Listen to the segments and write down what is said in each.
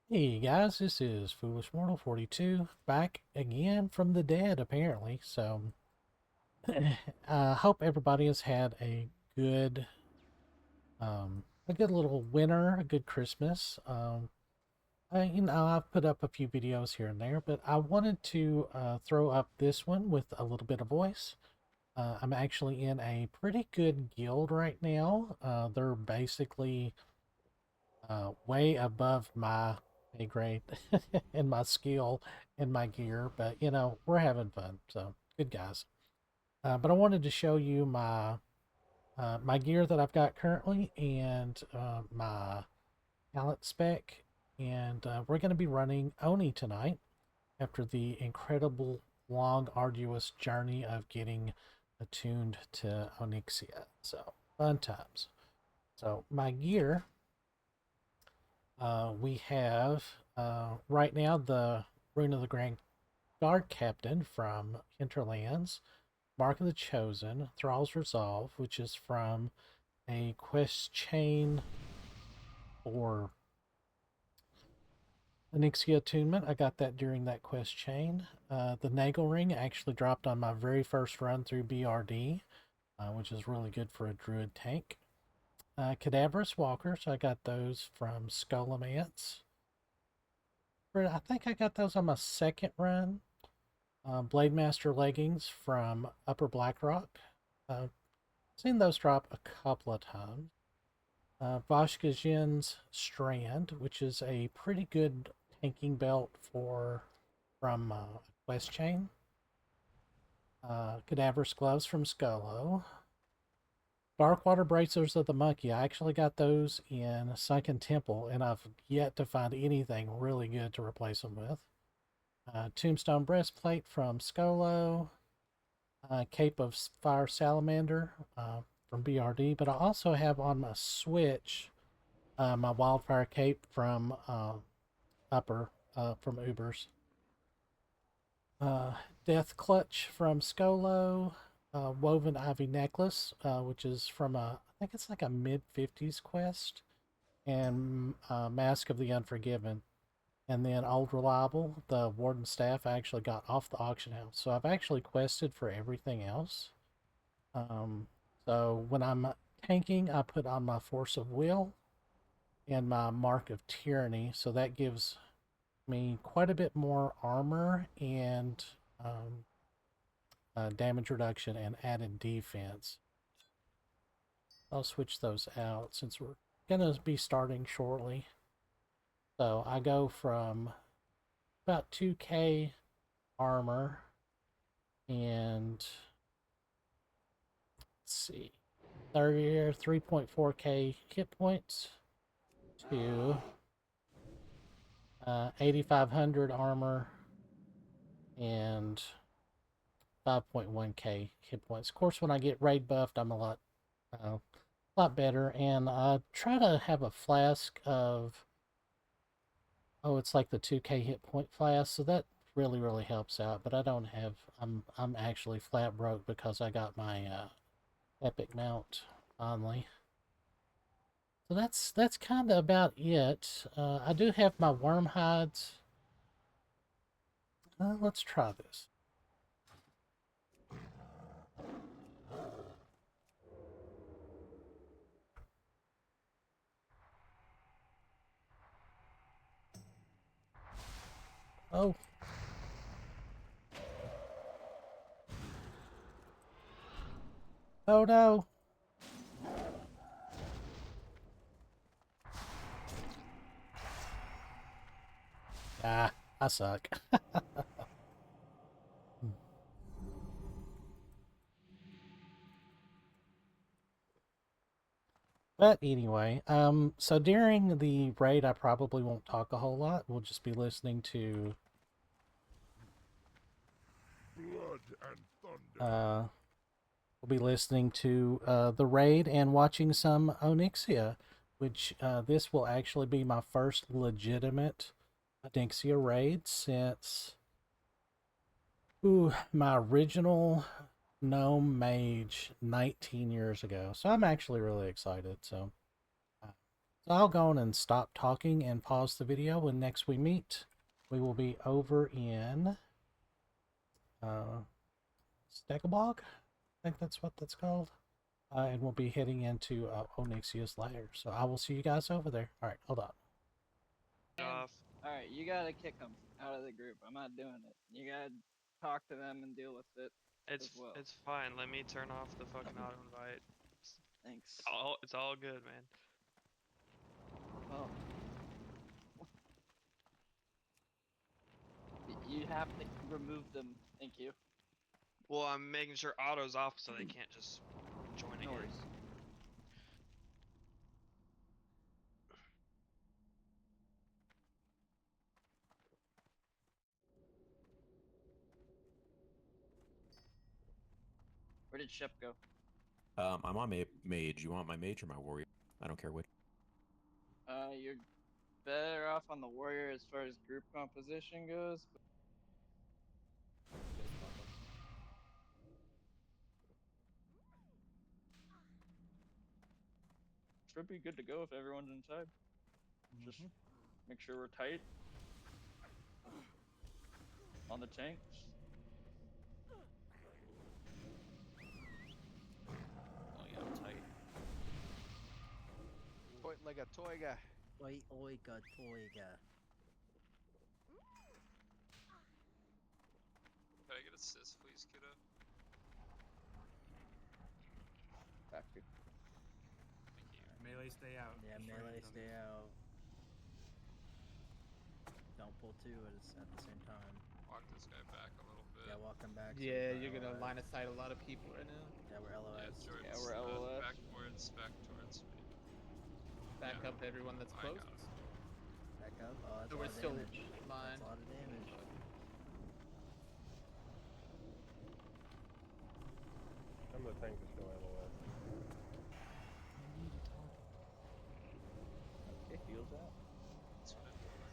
Hey guys, this is Foolish Mortal 42 back again from the dead apparently. So I hope everybody has had good a good little winter, a good Christmas. I've put up a few videos here and there, but I wanted to throw up this one with a little bit of voice. I'm actually in a pretty good guild right now. They're basically way above my pay grade and my skill and my gear, but we're having fun. So good guys. But I wanted to show you my gear that I've got currently and my talent spec, and we're going to be running Oni tonight after the incredible, long, arduous journey of getting attuned to Onyxia. So fun times. So my gear we have right now the Rune of the Grand Guard Captain from Hinterlands, Mark of the Chosen, Thrall's Resolve, which is from a quest chain for Onyxia Attunement. I got that during that quest chain. The Nagel Ring actually dropped on my very first run through BRD, which is really good for a druid tank. Cadaverous Walkers, I got those from Skullomance. I think I got those on my second run. Blade Master leggings from Upper Blackrock. Seen those drop a couple of times. Vashkajin's Strand, which is a pretty good tanking belt from West Chain. Cadaverous gloves from Scullo. Darkwater Bracers of the Monkey. I actually got those in Sunken Temple, and I've yet to find anything really good to replace them with. Tombstone Breastplate from Skolo. Cape of Fire Salamander from BRD, but I also have on my Switch my Wildfire Cape from Upper from Ubers. Uh, Death Clutch from Skolo. Woven Ivy Necklace, which is from I think it's like a mid 50s quest, and Mask of the Unforgiven. And then Old Reliable, the Warden Staff, I actually got off the auction house. So I've actually quested for everything else. Um, so when I'm tanking, I put on my Force of Will and my Mark of Tyranny. So that gives me quite a bit more armor and damage reduction and added defense. I'll switch those out since we're going to be starting shortly. So I go from about 2k armor and let's see, 3.4k hit points to 8,500 armor and 5.1k hit points. Of course, when I get raid buffed, I'm a lot better. And I try to have a flask of, oh, it's like the 2k hit point flask, so that really helps out. But I don't have. I'm actually flat broke because I got my epic mount finally. So that's kind of about it. I do have my worm hides. Let's try this. Oh, oh no. Ah, I suck. But anyway, so during the raid, I probably won't talk a whole lot. We'll just be listening to, Blood and thunder. uh, the raid and watching some Onyxia, which this will actually be my first legitimate Onyxia raid since my original gnome mage 19 years ago. So I'm actually really excited. So So I'll go on and stop talking and pause the video. When next we meet, we will be over in Stegabog. I think that's what that's called. And we'll be heading into Onyxia's lair. So I will see you guys over there. All right, hold on. All right, you gotta kick them out of the group. I'm not doing it. You gotta talk to them and deal with it. It's as well. it's fine. Let me turn off the fucking auto invite. Thanks. It's all good, man. Well, you have to remove them. Thank you. Well, I'm making sure auto's off so they can't just join No again. worries. Where did Shep go? I'm on mage. You want my mage or my warrior? I don't care which. You're better off on the warrior as far as group composition goes. But... Should be good to go if everyone's inside. Just make sure we're tight on the tanks. Oh yeah, I'm tight. Point like a toiga. Oi, oiga, toiga. Can I get assist, please, kiddo? Back here. Thank you. Melee, stay out. Yeah, Just melee, trying to- stay out. Don't pull two at the same time. Walk this guy back a little bit. Yeah, walk him back. So Yeah, he's you're not gonna LOS. line of sight a lot of people right now. Yeah, we're LOS. Jordan, Yeah, we're LOS. back towards me. Back Yeah. up everyone that's I close. got it. Back up. Oh, that's So a we're lot of still damage. in line. That's a lot of damage. Some of the tanks are still LOS. It heals out. That's what I'm doing. I'm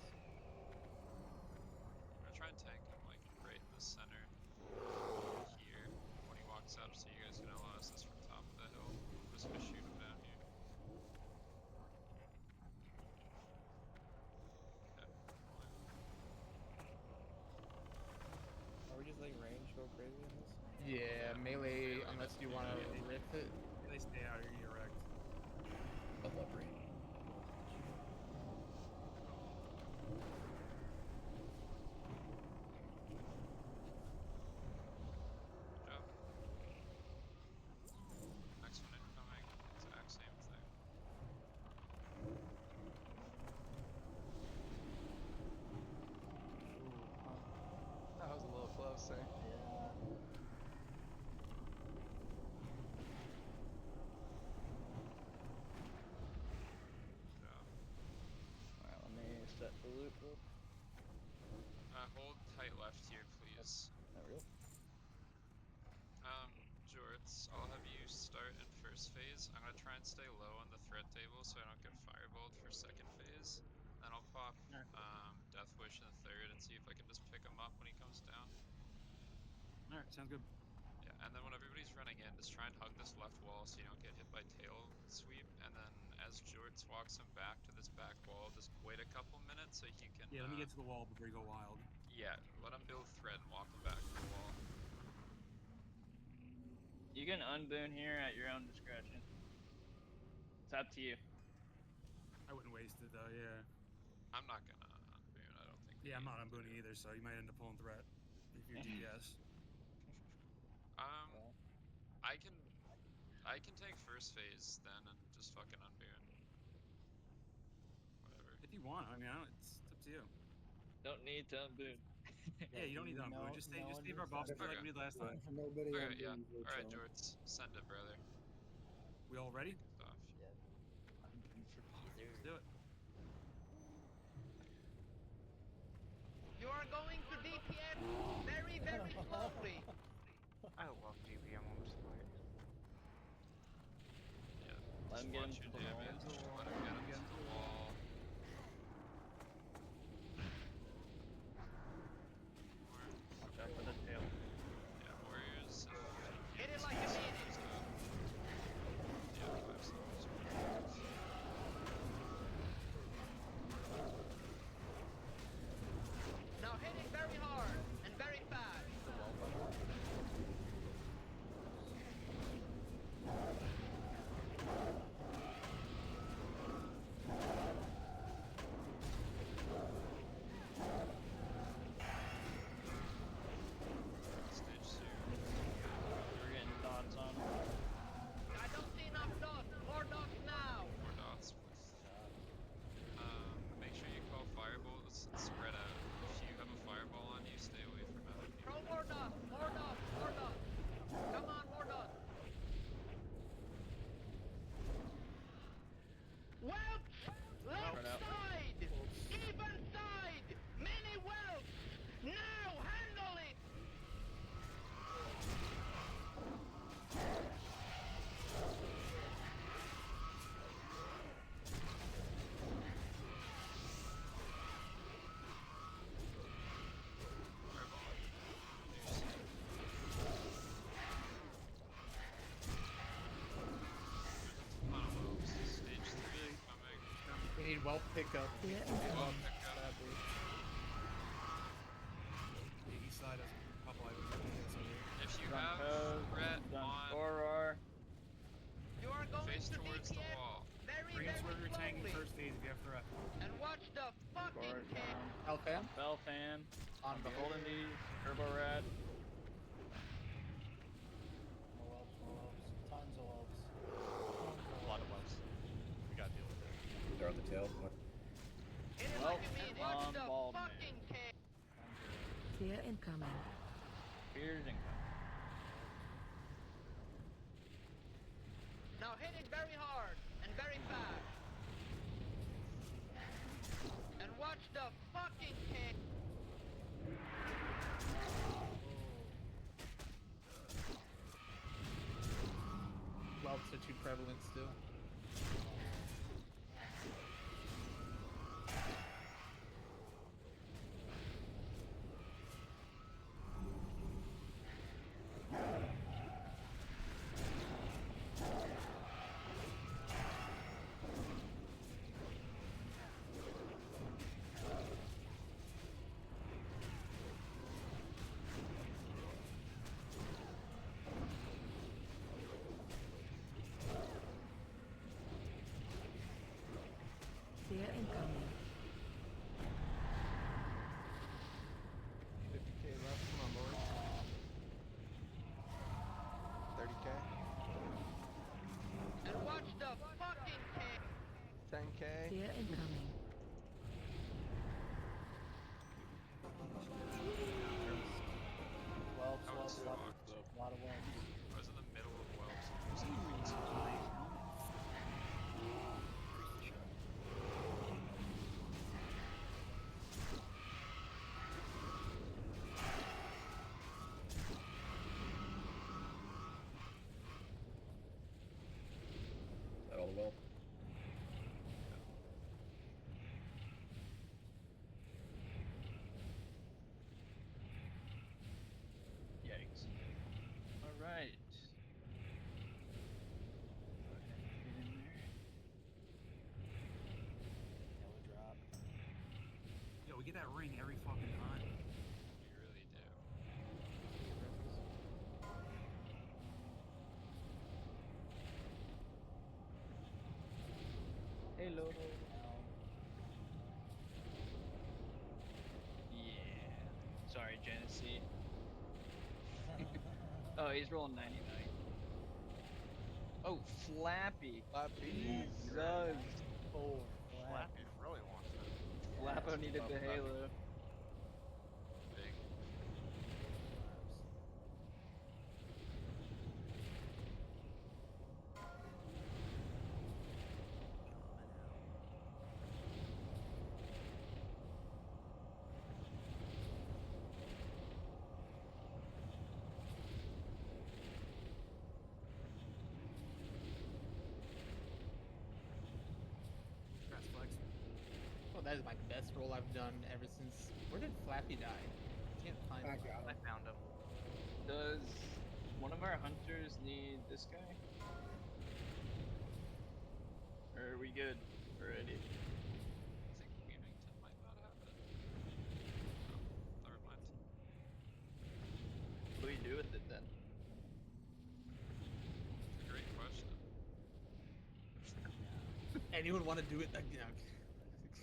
gonna try and tank him like right in the center here when he walks up, so you guys can LOS this from top of the hill. I'm just gonna shoot him down here. Okay. Are we just letting range go crazy in this? Yeah, melee unless you want to riff it. Melee, stay out or you get wrecked. I love range. Good job. Next one incoming, exact same thing. That was a little close there. Yeah. Good job. Alright, let me set the loop real. Hold tight left here, please. There we go. Jorts, I'll have you start in first phase. I'm gonna try and stay low on the threat table so I don't get fireballed for second phase. Then I'll pop Death Wish in the third and see if I can just pick him up when he comes down. Alright, sounds good. Yeah, and then when everybody's running in, just try and hug this left wall so you don't get hit by tail sweep. And then as Jorts walks him back to this back wall, just wait a couple minutes so he can. Yeah, let me get to the wall before you go wild. Yeah, let him build threat and walk him back to the wall. You can unboon here at your own discretion. It's up to you. I wouldn't waste it though, yeah. I'm not gonna unboon, I don't think. Yeah, I'm not unbooting either, so you might end up pulling threat if you're DPS. I can take first phase then and just fucking unboon. Whatever. If you want, I mean, it's up to you. Don't need to unboon. Yeah, you don't need to unboot. Just save our buffs like we did last time. Nobody Okay, yeah. Alright, Jorts, send it, brother. We all ready? Stuff. Let's do it. You are going to DPM very, very slowly. I love DPM on this fight. Yeah. Let Just him get watch him your to the wall. damage. Let him get him to the wall. Watch out for the tail. Yeah, warriors. Hit it like a minute. Yeah, 5 seconds. We need wealth pickup. Yeah. Well, pick up. The east side has a couple items I think that's over here. If you Done have Toad, Ret done on, Scorer. You are going face to towards the DPS wall. very, Bring us very where you're tanking slowly. first phase if you have threat. And watch the fucking Scorer's cat. down. Elfan? Belfan. On I'm the beholding these. Turbo Rat. More whelps, more whelps. Tons of whelps. A lot of whelps. We gotta deal with it. They're on the tail. Hit it Well, like you mean. Watch on the ball, man. fucking cat. Fear incoming. Fears incoming. Now hit it very hard and very fast. And watch the fucking cat. Whelps are too prevalent still. Fear incoming. 50k left. Come on, boys. 30k. And watch the fucking cat. 10k. Fear incoming. Whelps, I whelps, was whelps. fucked. A lot of whelps. I was in the middle of whelps. and there was a feed. Is that all the well? Yikes. Alright. Get in there. Yellow drop. Yo, we get that ring every fucking time. You really do. Hello. Yeah. Sorry, Genesee. Oh, he's rolling 99. Oh, Flappy. Flappy. Jesus. Oh, Flappy really wants it. Flappo needed the halo. Big. Congrats, Flex. Oh, that is my best roll I've done ever since. Where did Flappy die? I can't find him. I found him. Does one of our hunters need this guy? Or are we good already? I think Gamington might not have it. Oh, never mind. What do we do with it then? It's a great question. Anyone want to do it again?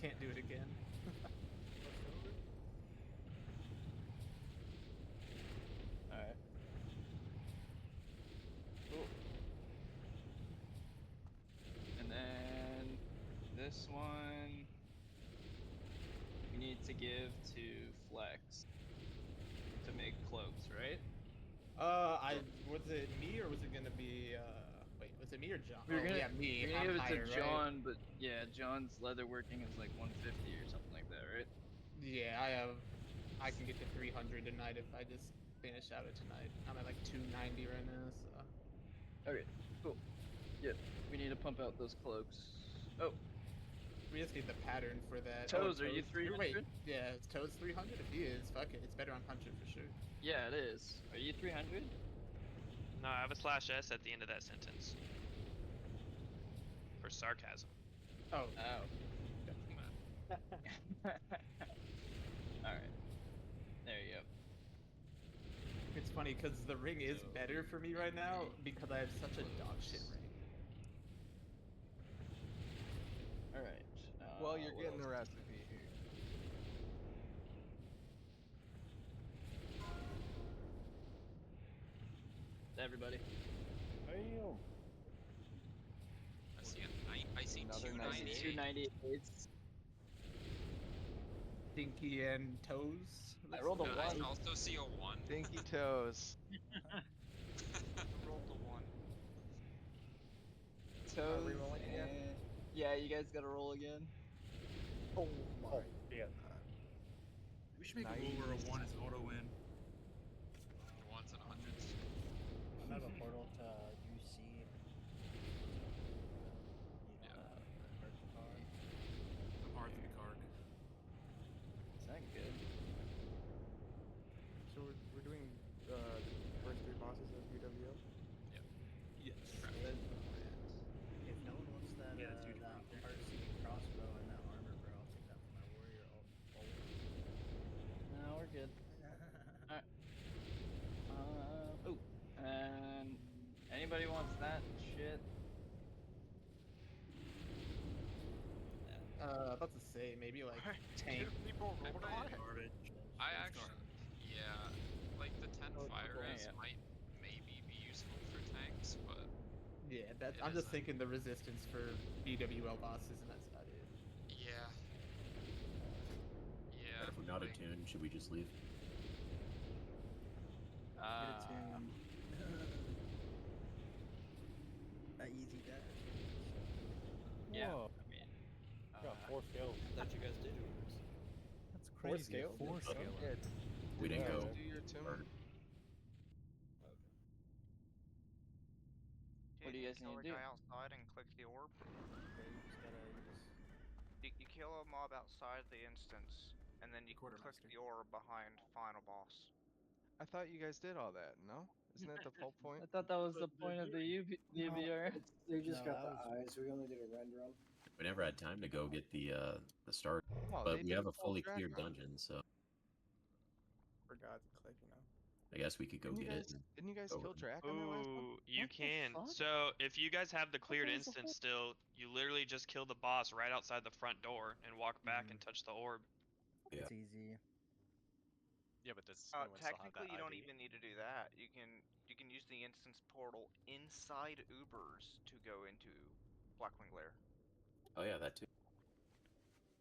Can't do it again. Alright. Cool. And then this one we need to give to Flex to make cloaks, right? Was it me or was it gonna be wait, was it me or John? We're gonna, yeah, me. We're gonna I'm give it higher, to right? John, but yeah, John's leatherworking is like 150 or something like that, right? Yeah, I can get to 300 tonight if I just finish out it tonight. I'm at like 290 right now, so. Okay, cool. Yep, we need to pump out those cloaks. Oh, We just need the pattern for that. Toes, are you Toes- 300? Wait, yeah, is Toes 300? If he is, fuck it, it's better on Hunter for sure. yeah, it is. Are you 300? No, I have a /s at the end of that sentence. For sarcasm. Oh, Oh. Alright. There you go. It's funny because the ring is So, better for me right now because I have such a dog shit ring. Alright. Well, you're what getting the else? recipe here. Everybody. Damn. I see Another 298. 298s. Dinky and toes. I rolled a No, 1. I also see a 1. Dinky toes. Rolled the 1. Toes. re-rolling again? Yeah, you guys gotta roll again. Oh my Yeah. We should make a rule where a 1 is auto win. 1s and 100s. I'm out of a portal to UC. Hurt the car. I'm hard to the card. Is that good? So we're doing the first 3 bosses of UWO? Yes. If no one wants that, Yeah, that's huge that right there. RC crossbow and that armor, bro, I'll take that for my warrior ult. No, we're good. Alright. Oh, and anybody wants that shit? About to say maybe like tank. People rolled on it. Garbage. I It's actually, garbage. yeah, like the 10 Oh, fire okay. res Yeah. might maybe be useful for tanks, but Yeah, that It I'm just isn't. thinking the resistance for BWL bosses and that's about it. yeah. Yeah. If we're not like, attuned, should we just leave? Get a tune. That easy dash. Yeah. Whoa. I mean, Got 4 skills. Thought you guys did yours. That's Four crazy. scale? 4 scale. Yeah. We Did you didn't guys go. do your tomb? Or- What do you guys kill need a to do? guy outside and click the orb. Okay, you just gotta, You kill a mob outside the instance, and then you click Quartermaster. the orb behind final boss. I thought you guys did all that, no? Isn't that the whole point? I thought that was the point of the UVR. They just got the eyes. We only did a render them. We never had time to go get the start, Oh, but they we did have a full fully track cleared on it. dungeon, so Forgot to click, you know. I guess we could go Didn't you get guys, it. and didn't you guys go kill with it. Drac on that last one? Ooh, you What the can. fuck? So if you guys have the cleared was the instance still, you literally just kill the boss right outside the front door and walk back and touch the orb. Yeah. It's easy. Yeah, but does anyone still have that technically, you don't ID? even need to do that. You can use the instance portal inside Ubers to go into Blackwing Lair. Oh yeah, that too.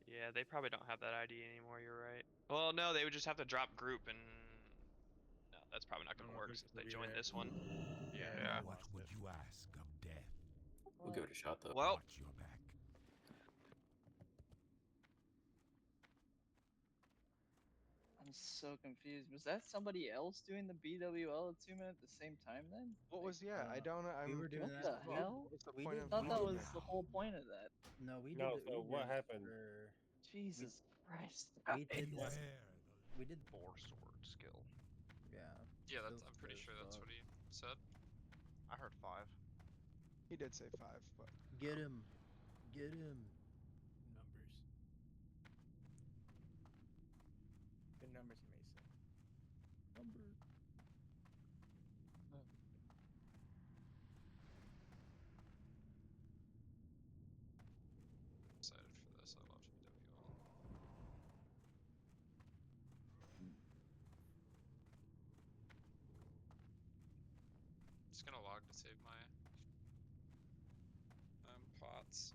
Yeah, they probably don't have that ID anymore. You're right. Well, no, they would just have to drop group, and no, that's probably not I don't gonna know work if since there's they gonna be joined there. this one. Yeah. What would you ask of death? We'll give it a shot though. Well, Watch your back. I'm so confused. Was that somebody else doing the BWL attunement at the same time then? What was, yeah, I don't know. We I'm were doing What that. the confused. hell? What was the We point did- I of thought that doing was the whole point of that. No, we did No, the so what Ubers happened? for- Jesus Christ. We did Beware that. the We did. Boar sword skill. Yeah. Yeah, that's. Still I'm pretty as sure that's fuck. what he said. I heard 5. He did say 5, but Get him. Get him. Numbers. Good numbers, Mason. Number. Excited for this. I love BWL. Just gonna log to save my pots.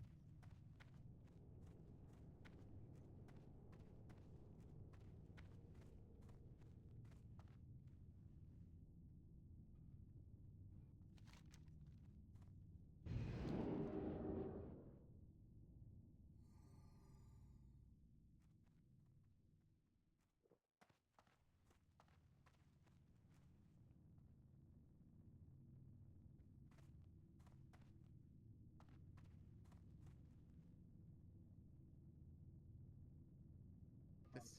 This.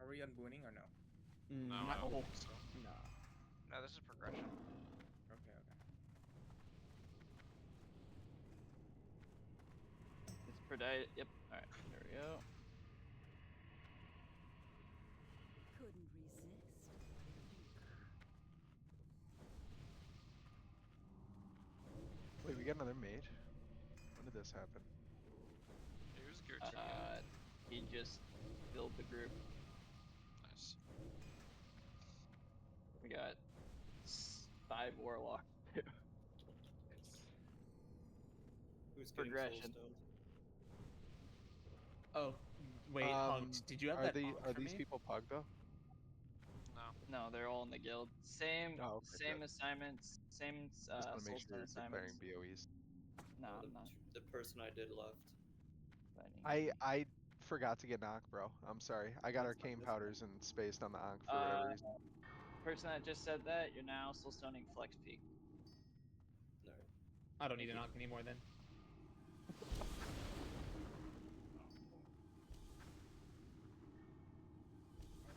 Are we unbooning or no? No, I don't think so. No. No, this is progression. Okay, okay. It's For diet. Yep. All right. There we go. Couldn't resist. Wait, we got another mage? When did this happen? Here's Gertrude. He just filled the group. Nice. We got 5 warlocks too. Who's getting Progression. soulstoned? Oh, wait, Hunt, did you have that Ankh Are for these me? people pug though? No, they're all in the guild. Same Oh, okay, same good. assignments, same Just want to make sure soulstone you're declaring assignments. BOEs. No, Oh, I'm not. the person I did left. I forgot to get an Ankh, bro. I'm sorry. I got That's fine, arcane that's fine. powders and spaced on the Ankh for whatever reason. Person that just said that, you're now soulstoning Flex Peak. No. I don't need an Ankh anymore then.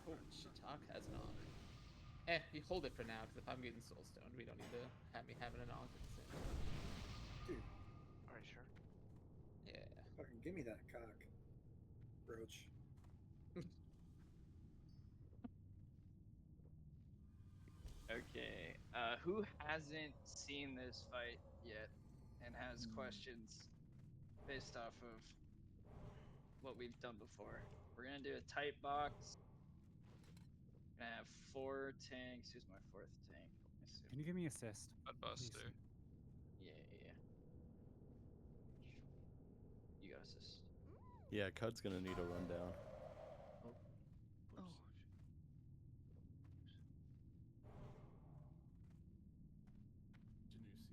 Oh, Shitak has an Ankh. You hold it for now, because if I'm getting soulstoned, we don't need to have me having an Ankh at the same time. Dude. Alright, sure. Yeah. Fucking give me that cock. Roach. Okay. Who hasn't seen this fight yet and has questions based off of what we've done before? We're gonna do a tight box. We're gonna have 4 tanks. Who's my 4th tank? Let me see. Can you give me assist? Buster. Yeah. You got assist. Yeah, Cud's gonna need a rundown.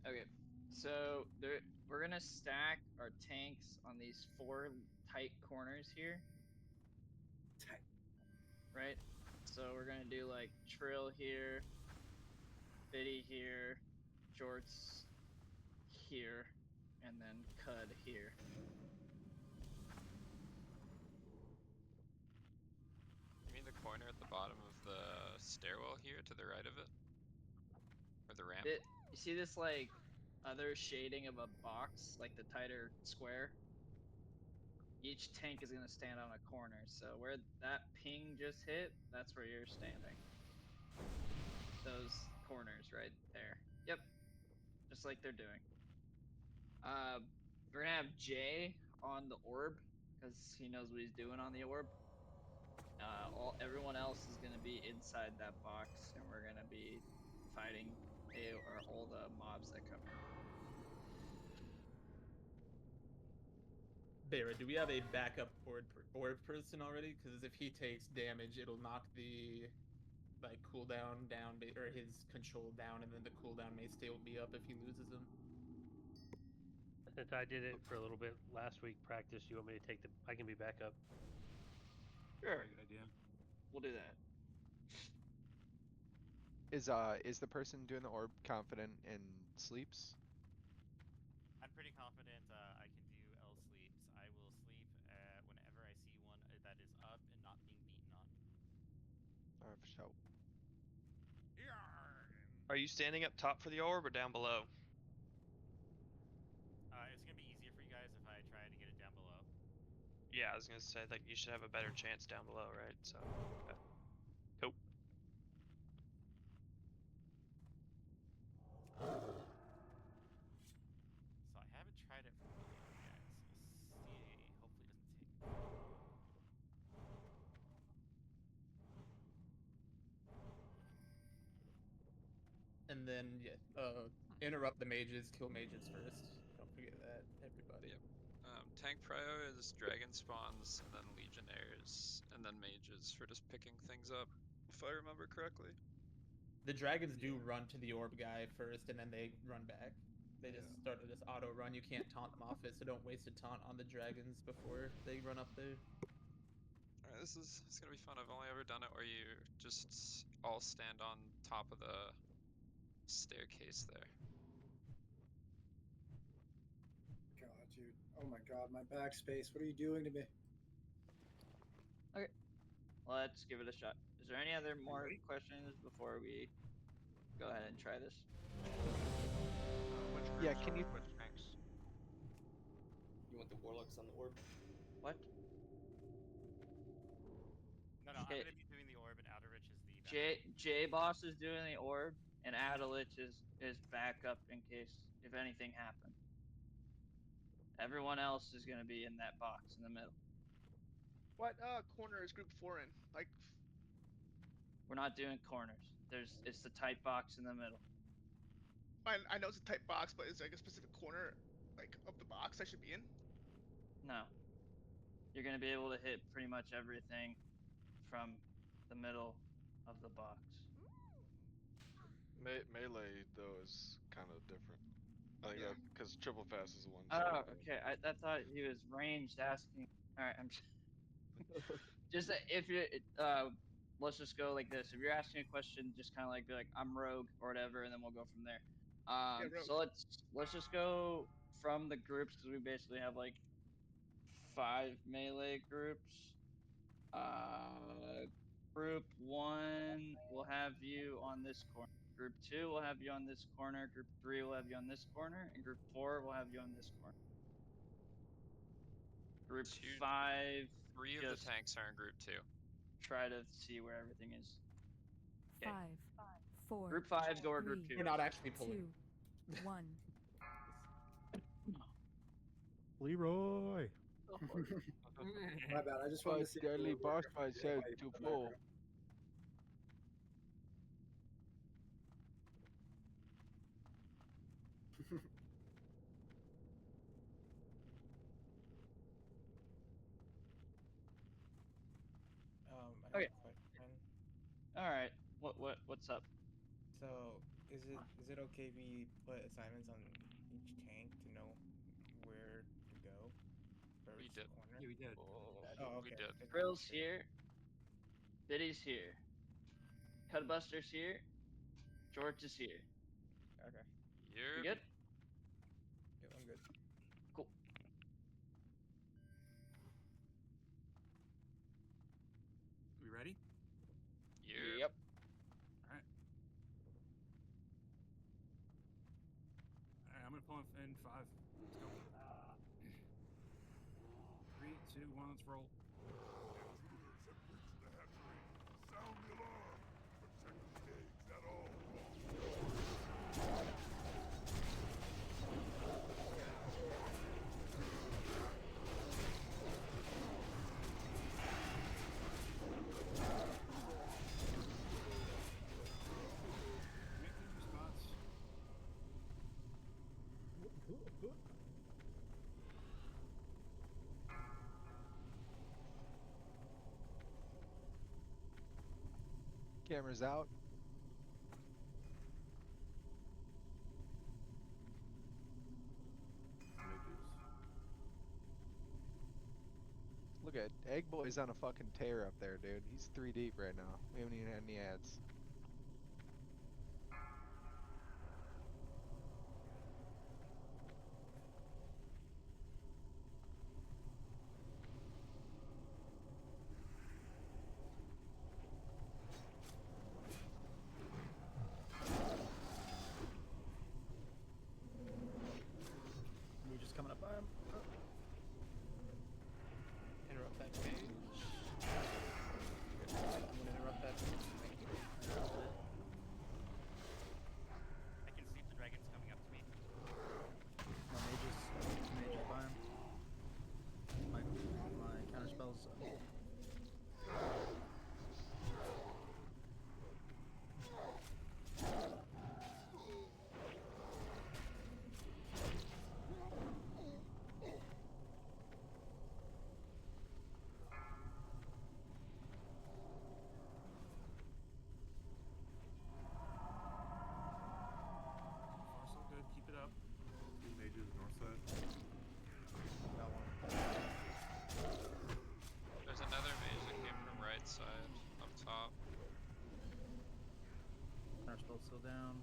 Okay, so we're gonna stack our tanks on these 4 tight corners here. Tight. Right? So we're gonna do like Trill here, Biddy here, Jorts here, and then Cud here. You mean the corner at the bottom of the stairwell here to the right of it? Or the ramp? You see this like other shading of a box, like the tighter square? Each tank is gonna stand on a corner, so where that ping just hit, that's where you're standing. Those corners right there. Yep. Just like they're doing. We're gonna have Jay on the orb, because he knows what he's doing on the orb. Everyone else is gonna be inside that box, and we're gonna be fighting all the mobs that come in. Barrett, do we have a backup orb person already? Because if he takes damage, it'll knock the cooldown down, or his control down, and then the cooldown may still be up if he loses him. Since I did it for a little bit last week, practice. You want me to take the? I can be back up. Sure. Very good idea. We'll do that. Is the person doing the orb confident in sleeps? I'm pretty confident I can do L sleeps. I will sleep whenever I see one that is up and not being beaten on. For sure. Are you standing up top for the orb or down below? It's gonna be easier for you guys if I try to get it down below. Yeah, I was gonna say like you should have a better chance down below, right? So, okay. Cool. So I haven't tried it from below yet. So we'll see. Hopefully it doesn't take long. And then interrupt the mages, kill mages first. Don't forget that, everybody. Yep. Tank prio is dragon spawns, and then legionnaires, and then mages for just picking things up, if I remember correctly. The dragons do run to the orb guy first, and then they run back. They just start to just auto run. You can't taunt them off it, so don't waste a taunt on the dragons before they run up there. Alright, it's gonna be fun. I've only ever done it where you just all stand on top of the staircase there. God, dude. Oh my god, my backspace. What are you doing to me? Okay. Let's give it a shot. Is there any other more questions before we go ahead and try this? Which Yeah, can you? Which tanks? You want the Warlock's on the orb. What? No, I'm Okay. gonna be doing the orb, and Outerich is the J Boss is doing the orb, and Adelich is backup in case if anything happened. Everyone else is gonna be in that box in the middle. What corner is group 4 in? Like, We're not doing corners. It's the tight box in the middle. I know it's a tight box, but is there like a specific corner, like, of the box I should be in? No. You're gonna be able to hit pretty much everything from the middle of the box. Melee though is kind of different. I think that because triple fast is a one. Oh, okay. I thought he was ranged asking. All right, I'm just if you let's just go like this. If you're asking a question, just kind of like be like I'm rogue or whatever, and then we'll go from there. So let's just go from the groups because we basically have like 5 melee groups. Group 1 will have you on this corner. Group 2 will have you on this corner. Group 3 will have you on this corner, and Group 4 will have you on this corner. Group 5. 3 of the tanks are in Group 2. Try to see where everything is. Okay. 5, 4. Group 5 go or Group 2. We're not actually pulling. 2, 1. Leroy. My bad. I just wanted to see. Deadly boss fight said to pull. I have Okay. a question. All right. What's up? So, is it okay if we put assignments on each tank to know where to go? We did. Corner? Yeah, we did. Oh, okay. We did. Grill's here. Biddy's here. Cudbuster's here. George is here. Okay. You good? Yeah, I'm good. Cool. We ready? Yep. All right. All right, I'm gonna pull in 5. Let's go. 3, 2, 1. Let's roll. Intruders have breached the hatchery. Sound the alarm. Protect the eggs at all costs. Cameras out. Look at Egg Boy's on a fucking tear up there, dude. He's 3 deep right now. We haven't even had any ads. We're just coming up by him. Interrupt that page. I'm gonna interrupt that page. Thank you. I can see the dragons coming up to me. My mages by him. My counter spells. Far so good. Keep it up. 2 mages north side. There's another mage that came from right side up top. Counter spell's still down.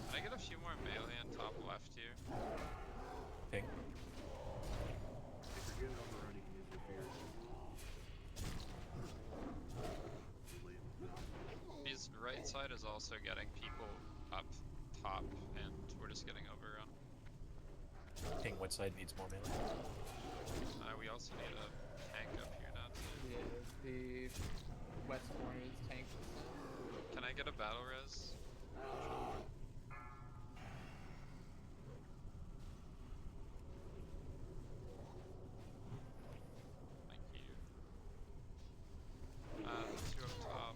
Can I get a few more melee on top left here? Okay. If you're getting overrunning, use your fears. side is also getting people up top, and we're just getting overrun. Ping what side needs more melee? We also need a tank up here now too. Yeah, the west corner is tank. Can I get a battle res? Thank you. Two up top.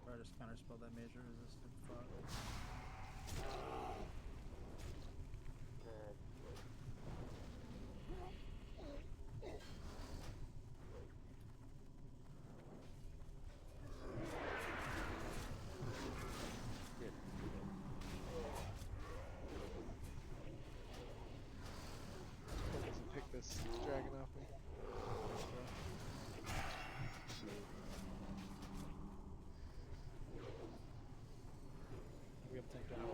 Or just counterspell that major resistant fog. Doesn't pick this dragon off me. We have to take down.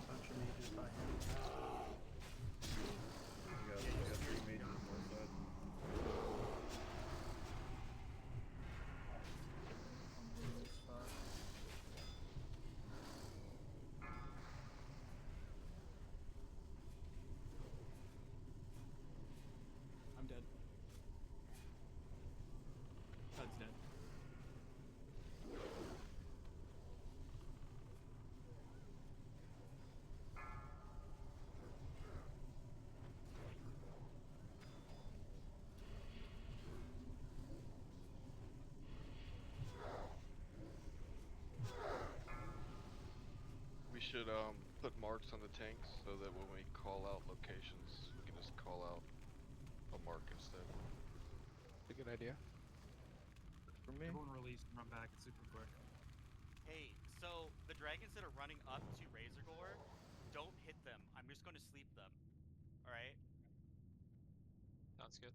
Bunch of mages by him. We got 3 mages on one side. On this spot. I'm dead. Cud's dead. We should put marks on the tanks so that when we call out locations, we can just call out a mark instead. That's a good idea. For me. Everyone release and run back. It's super quick. Hey, so the dragons that are running up to Razorgore, don't hit them. I'm just going to sleep them. Alright? Sounds good.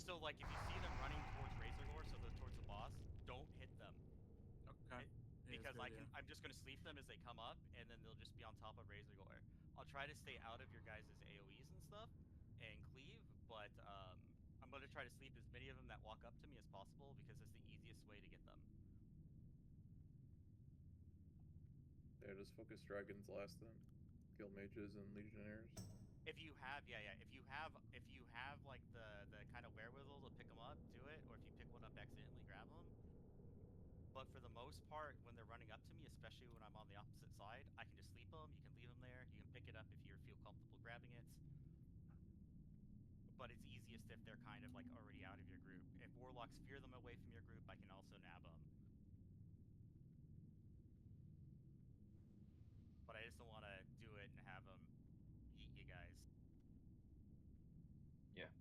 So, like, if you see them running towards Razorgore, so they're towards the boss, don't hit them. Okay. Because I'm just going to sleep them as they come up, and then they'll just be on top of Razorgore. I'll try to stay out of your guys' AoEs and stuff, and cleave, but I'm going to try to sleep as many of them that walk up to me as possible, because it's the easiest way to get them. Yeah, just focus dragons last then. Kill mages and legionnaires. If you have, if you have like the kind of wherewithal to pick them up, do it. Or if you pick one up accidentally, grab them. But for the most part, when they're running up to me, especially when I'm on the opposite side, I can just sleep them. You can leave them there. You can pick it up if you feel comfortable grabbing it. But it's easiest if they're kind of like already out of your group. If warlocks fear them away from your group, I can also nab them. But I just don't want to do it and have them eat you guys. Yeah.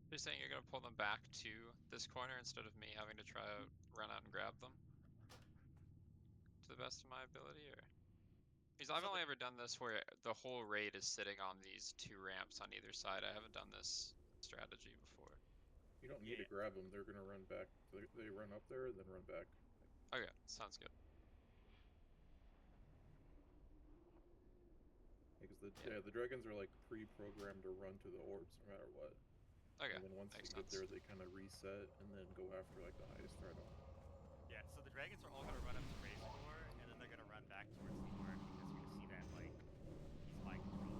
You're saying you're gonna pull them back to this corner instead of me having to try to run out and grab them? To the best of my ability, or? Because I've only ever done this where the whole raid is sitting on these 2 ramps on either side. I haven't done this strategy before. You don't need to grab them. They're gonna run back. They run up there and then run back. Okay, sounds good. Because the dragons are like pre-programmed to run to the orbs no matter what. Okay, and then once they get there, they kind of reset and then go after like the highest threat on. Yeah, so the dragons are all going to run up to Razorgore, and then they're going to run back towards the orb, because you're going to see that, like, he's mind control.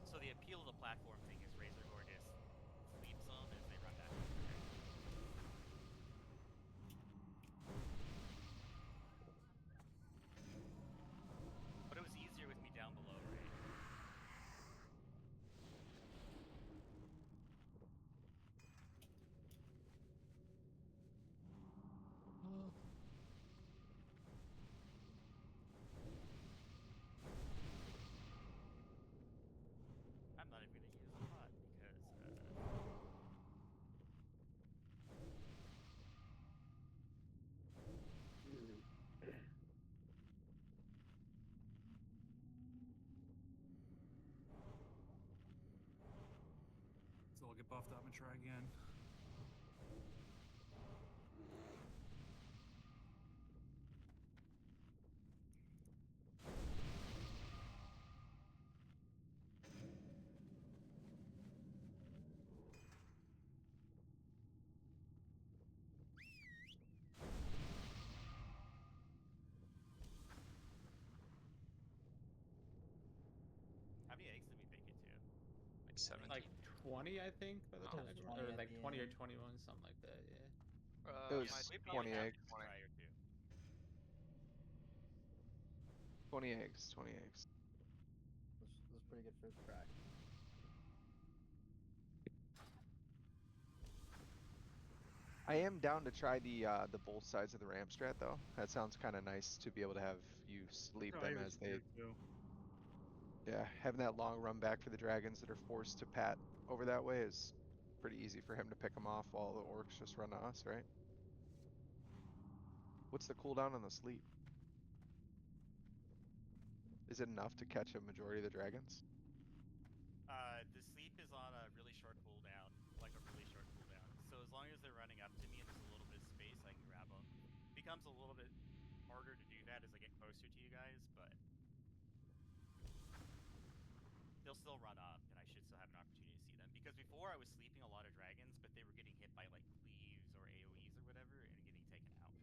So the appeal of the platform thing is Razorgore just sleeps them as they run back to the orb. But it was easier with me down below, right? I'm not even gonna use a pot. get buffed up and try again. How many eggs did we make it to? Like 17. Like 20, I think, by the Oh. time, or like 20 or 21, something like that. Yeah. It was might be 20 like eggs. Try or two. 20 eggs. 20 eggs. This is pretty good first crack. I am down to try the both sides of the ramp strat though. That sounds kind of nice to be able to have you sleep them as they. Yeah, having that long run back for the dragons that are forced to pat over that way is pretty easy for him to pick them off while the orcs just run to us, right? What's the cooldown on the sleep? Is it enough to catch a majority of the dragons? The sleep is on a really short cooldown, like a really short cooldown. So as long as they're running up to me and there's a little bit of space, I can grab them. Becomes a little bit harder to do that as I get closer to you guys, but they'll still run up, and I should still have an opportunity to see them. Because before I was sleeping a lot of dragons, but they were getting hit by like cleaves or AoEs or whatever, and getting taken out.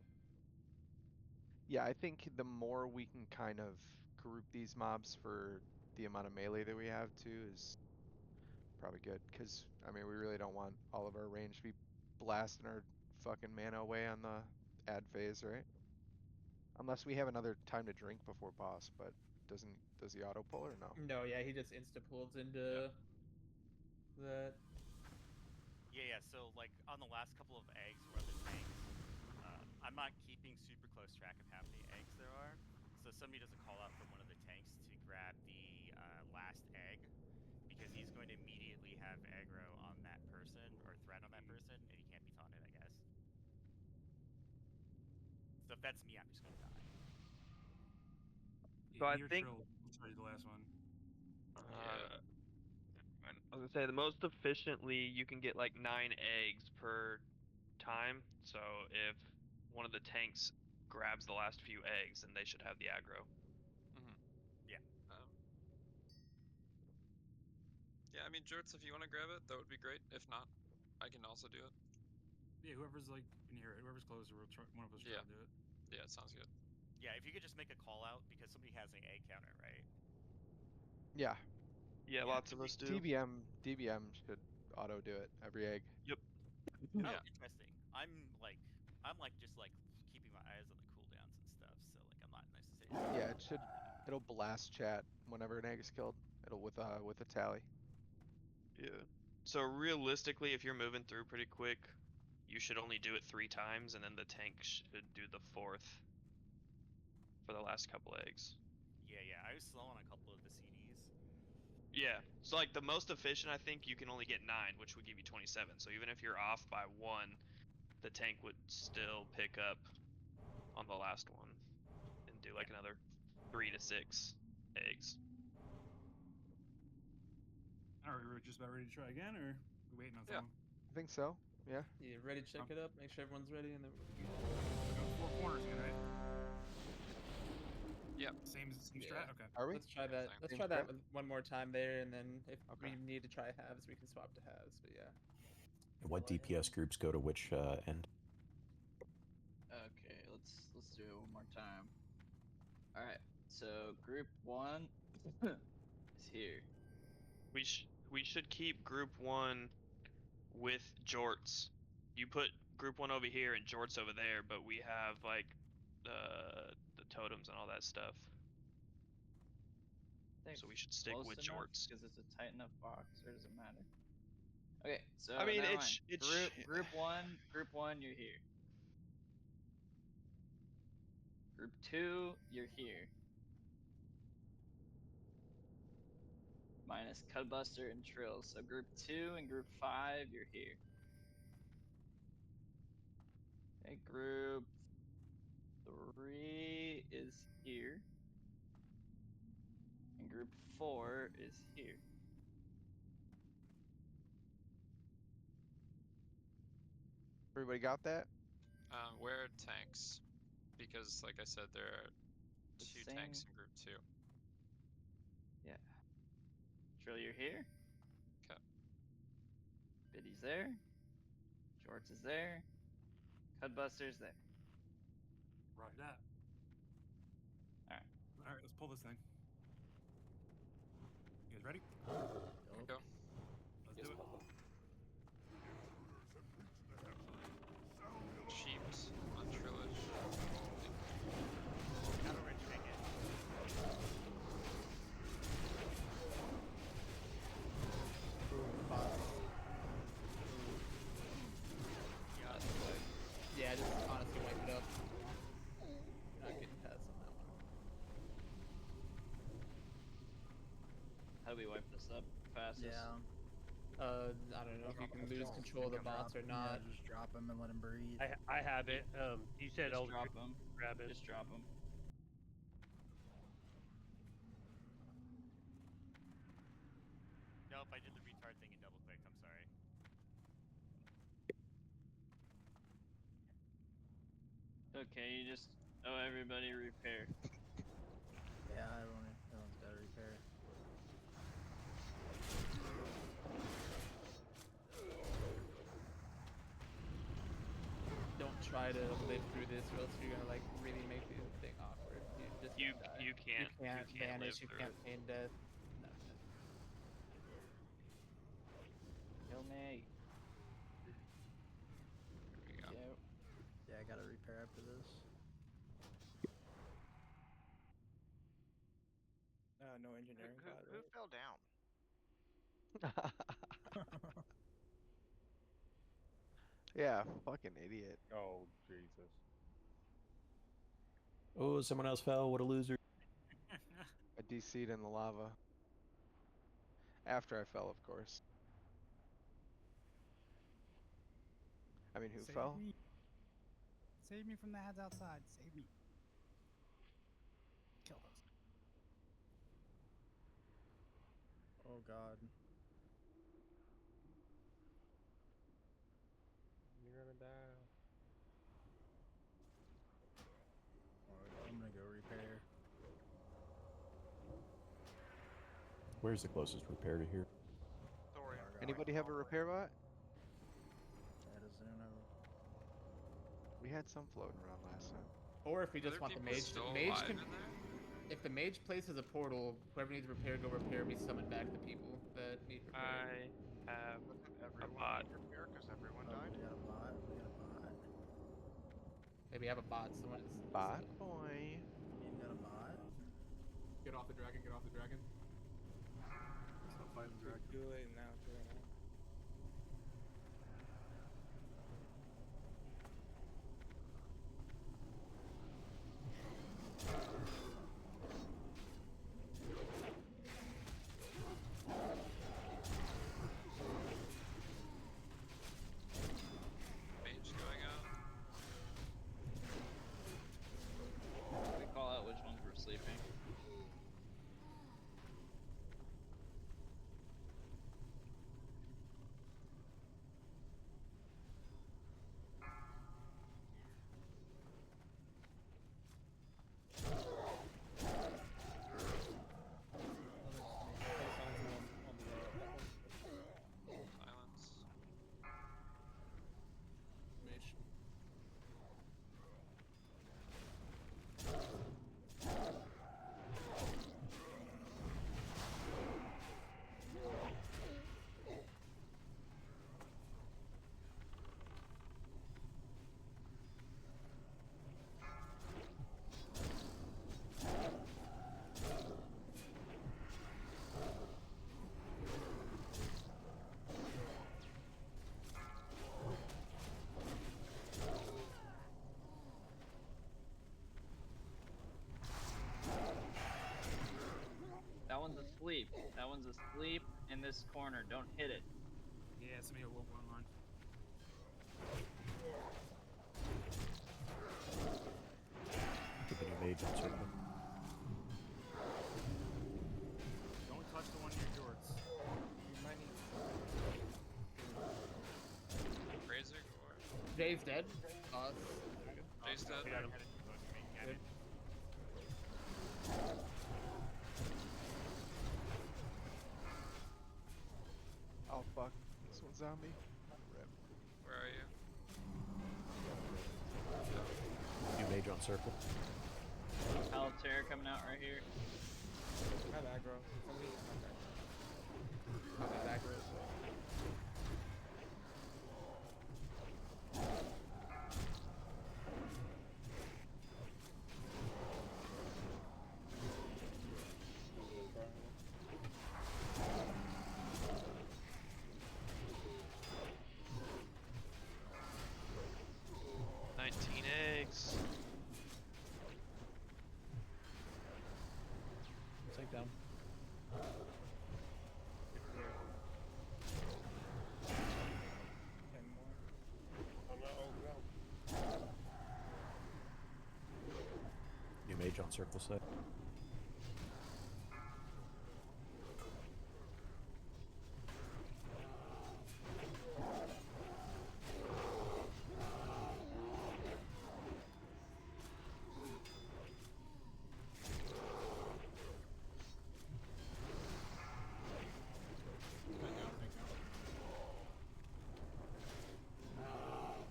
Yeah, I think the more we can kind of group these mobs for the amount of melee that we have too is probably good. Because, I mean, we really don't want all of our range to be blasting our fucking mana away on the ad phase, right? Unless we have another time to drink before boss, but does he auto pull or no? No, yeah, he just insta pulls into that. Yeah, so like on the last couple of eggs where the tanks, I'm not keeping super close track of how many eggs there are. So somebody does a call out from one of the tanks to grab the last egg, because he's going to immediately have aggro on that person or threat on that person, and he can't be taunted, I guess. So if that's me, I'm just gonna die. So I think. Sorry, the last one. Yeah. I was gonna say the most efficiently you can get like 9 eggs per time. So if one of the tanks grabs the last few eggs, then they should have the aggro. Yeah. Yeah, I mean, Jorts, if you want to grab it, that would be great. If not, I can also do it. Yeah, whoever's like in here, whoever's closer, one of us try to do it. Yeah, it sounds good. Yeah, if you could just make a call out, because somebody has an egg counter, right? Yeah. Yeah, lots of us do. DBM should auto do it every egg. Yep. Oh, interesting. I'm like just like keeping my eyes on the cooldowns and stuff, so like I'm not necessarily. Yeah, it'll blast chat whenever an egg is killed. It'll with a tally. Yeah. So realistically, if you're moving through pretty quick, you should only do it 3 times, and then the tank should do the 4th for the last couple eggs. Yeah, I was slow on a couple of the CDs. Yeah, so like the most efficient, I think you can only get 9, which would give you 27. So even if you're off by 1, the tank would still pick up on the last one and do like another 3 to 6 eggs. All right, we're just about ready to try again, or we waiting on someone? I think so. Yeah. Yeah, ready to check it up. Make sure everyone's ready, and then we'll go 4 corners again, right? Yep. Same strat. Okay. Are we? Let's try that. Let's Same try that strat? one more time there, and then if Okay. we need to try halves, we can swap to halves. But yeah. What DPS groups go to which end? Okay, let's do it one more time. All right, so group 1 is here. We should keep group 1 with Jorts. You put group 1 over here and Jorts over there, but we have like the totems and all that stuff. So we should stick with Jorts. Because it's a tight enough box, or does it matter? Okay, so I mean, never it's mind. Group one, you're here. Group 2, you're here. Minus Cudbuster and Trill. So group 2 and group 5, you're here. Okay, group 3 is here. And group 4 is here. Everybody got that? Where are tanks? Because, like I said, there are The two same. tanks in group 2. Yeah. Trill, you're here. Okay. Biddy's there. Jorts is there. Cudbuster's there. Roger that. Alright. Alright, let's pull this thing. You guys ready? Go. Let's do it. Sheeps on Trillage. Have a rich ticket. Yeah, just honestly wipe it up. You're not getting past on that one. How do we wipe this up fastest? Yeah. I don't know if you can lose control of the bots or not. Yeah, just drop him and let him breathe. I have it. You said Just all the drop him. grab it. Just drop him. Nope, I did the retard thing in double click. I'm sorry. Okay, you just owe everybody repair. Yeah, everyone's got to repair. Don't try to live through this, or else you're gonna like really make the thing awkward. You can't vanish. You live can't through feign death. No. Kill me. There we go. Yeah, I got to repair after this. No engineering bot, Who right? fell down? Yeah, fucking idiot. Oh, Jesus. Oh, someone else fell. What a loser. I DC'd in the lava. After I fell, of course. I mean, who Save fell? me. Save me from the heads outside. Save me. Kill those. Oh god. You're gonna die. Alright, I'm gonna go repair. Where's the closest repair to here? Anybody have a repair bot? That is Uno. We had some floating around last time. Or if we just Are want the people mage, still mage alive can. in there? If the mage places a portal, whoever needs repair, go repair. We summon back the people that need repair. I have Everyone a bot. need repair because everyone Oh, died. we got a bot. We got a bot. Maybe have a bot. Someone. Bot boy. You got a bot? Get off the dragon. Get off the dragon. Stop fighting the dragon. Do it now. Do it now. Mage going out. We call out which ones were sleeping. Silence. Mage. That one's asleep. That one's asleep in this corner. Don't hit it. Yeah, somebody will one line. Keep a new mage on circle. Don't touch the one near Jorts. You might need. Razor or Jay's dead. There we go. Jay's dead. Got him. Good. Oh fuck, this one's on me. Rip. Where are you? You mage on circle. Altair coming out right here. I have aggro. Somebody I got aggro as well. Eggs. Take down. You mage on circle set.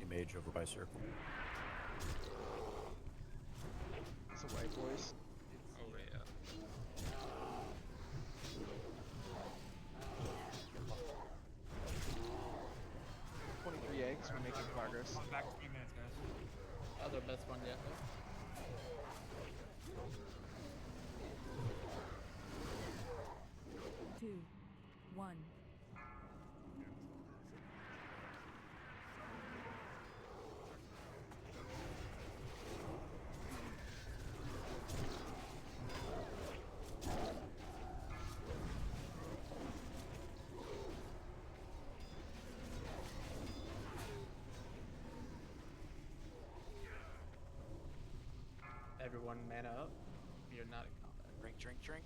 Mage over by circle. It's a white voice. Oh yeah. 23 eggs. We're making progress. Back 3 minutes, guys. That was our best one yet. Two, 1. Everyone mana up. We are not in combat. Drink, drink, drink.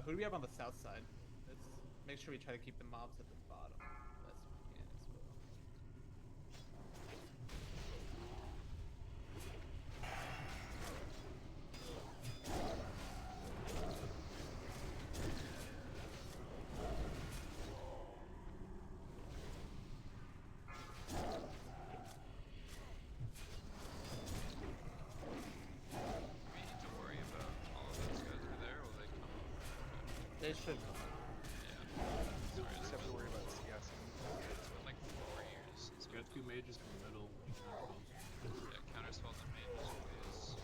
Who do we have on the south side? Let's make sure we try to keep the mobs at the bottom best we can as well. We need to worry about all of those guys over there. Will they come up? They should. Yeah. Sorry, Just have to worry about CS. it's been like 4 years since Got 2 mages in the middle. yeah, counterspells and mages ways.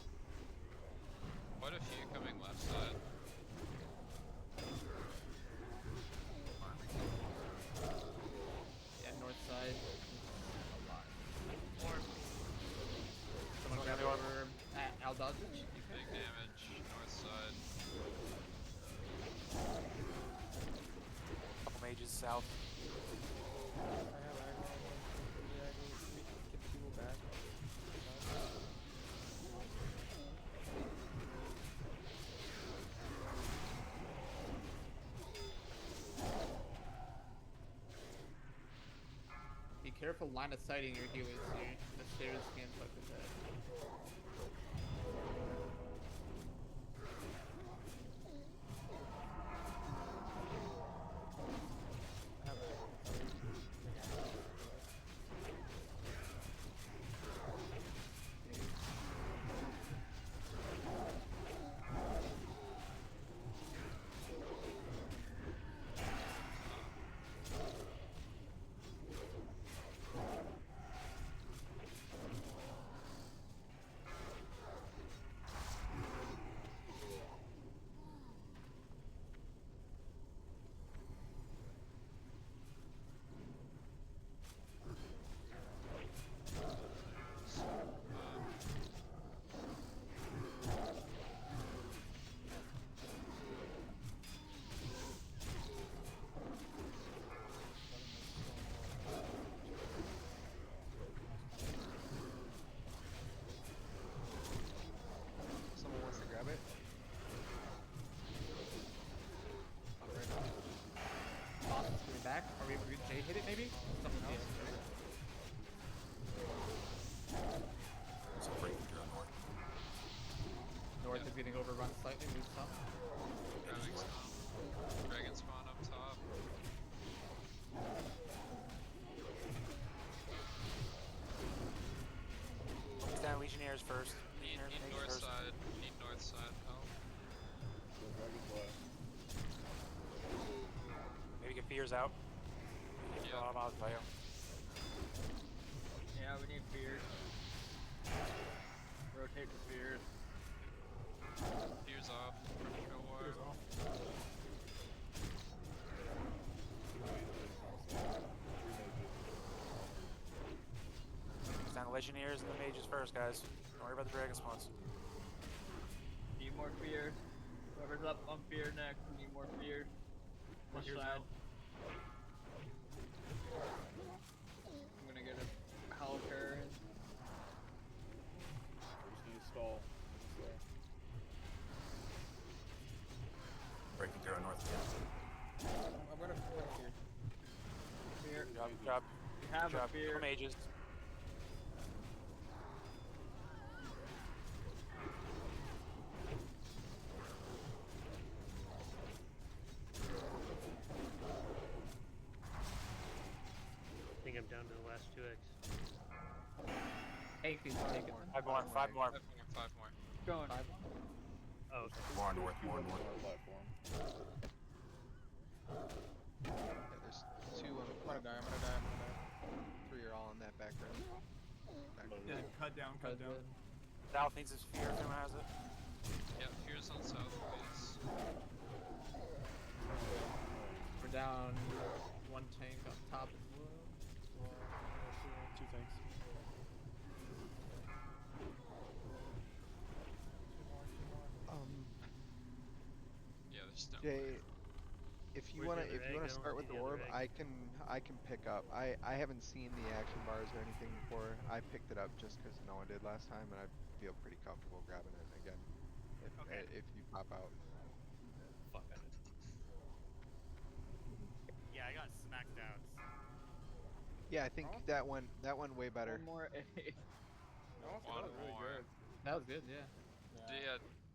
Quite a few coming left side. Yeah, north side. A lot. Someone grab over Al Dodgich. Big damage, north side. Couple mages south. I have aggro. Yeah, we can get people back. Be careful line of sighting your healers here. The stairs can fuck with that. I have aggro. Whoever runs slightly moves top. Grabbing some. Dragon spawn up top. Focus down Legionnaires first. Need north side. Need north side help. Maybe get fears out. Yeah. Yeah, we need fears. Rotate the fears. Fears off. Go war. Fears off. Focus down the Legionnaires and the mages first, guys. Don't worry about the dragon spawns. Need more fears. Whoever's up on fear next, we need more fears. Push side. I'm gonna get a Howler in. We just need to stall. Breaking through on north. I'm gonna fear. Fear. Good job. We have a fear. Kill mages. I think I'm down to the last 2x. Take it. 5 more. 5 more. 5 more. Going. 5 Oh, okay. More north, more north. Platform. Yeah, there's 2 on the I'm gonna die. I'm gonna die. I'm gonna die. 3 are all in that background. Yeah, cut down. South needs his fear if anyone has it. Yeah, fears on south, please. We're down 1 tank on top as well. Two tanks. Yeah, there's no. Jay, if you Where's wanna the other egg? I don't start with see the the other orb, egg. I can pick up. I haven't seen the action bars or anything before. I picked it up just because no one did last time, and I feel pretty comfortable grabbing it again. If you pop out. Fuck that. Yeah, I got smacked out. Yeah, I think that one way better. One more egg. One more. That was good, yeah.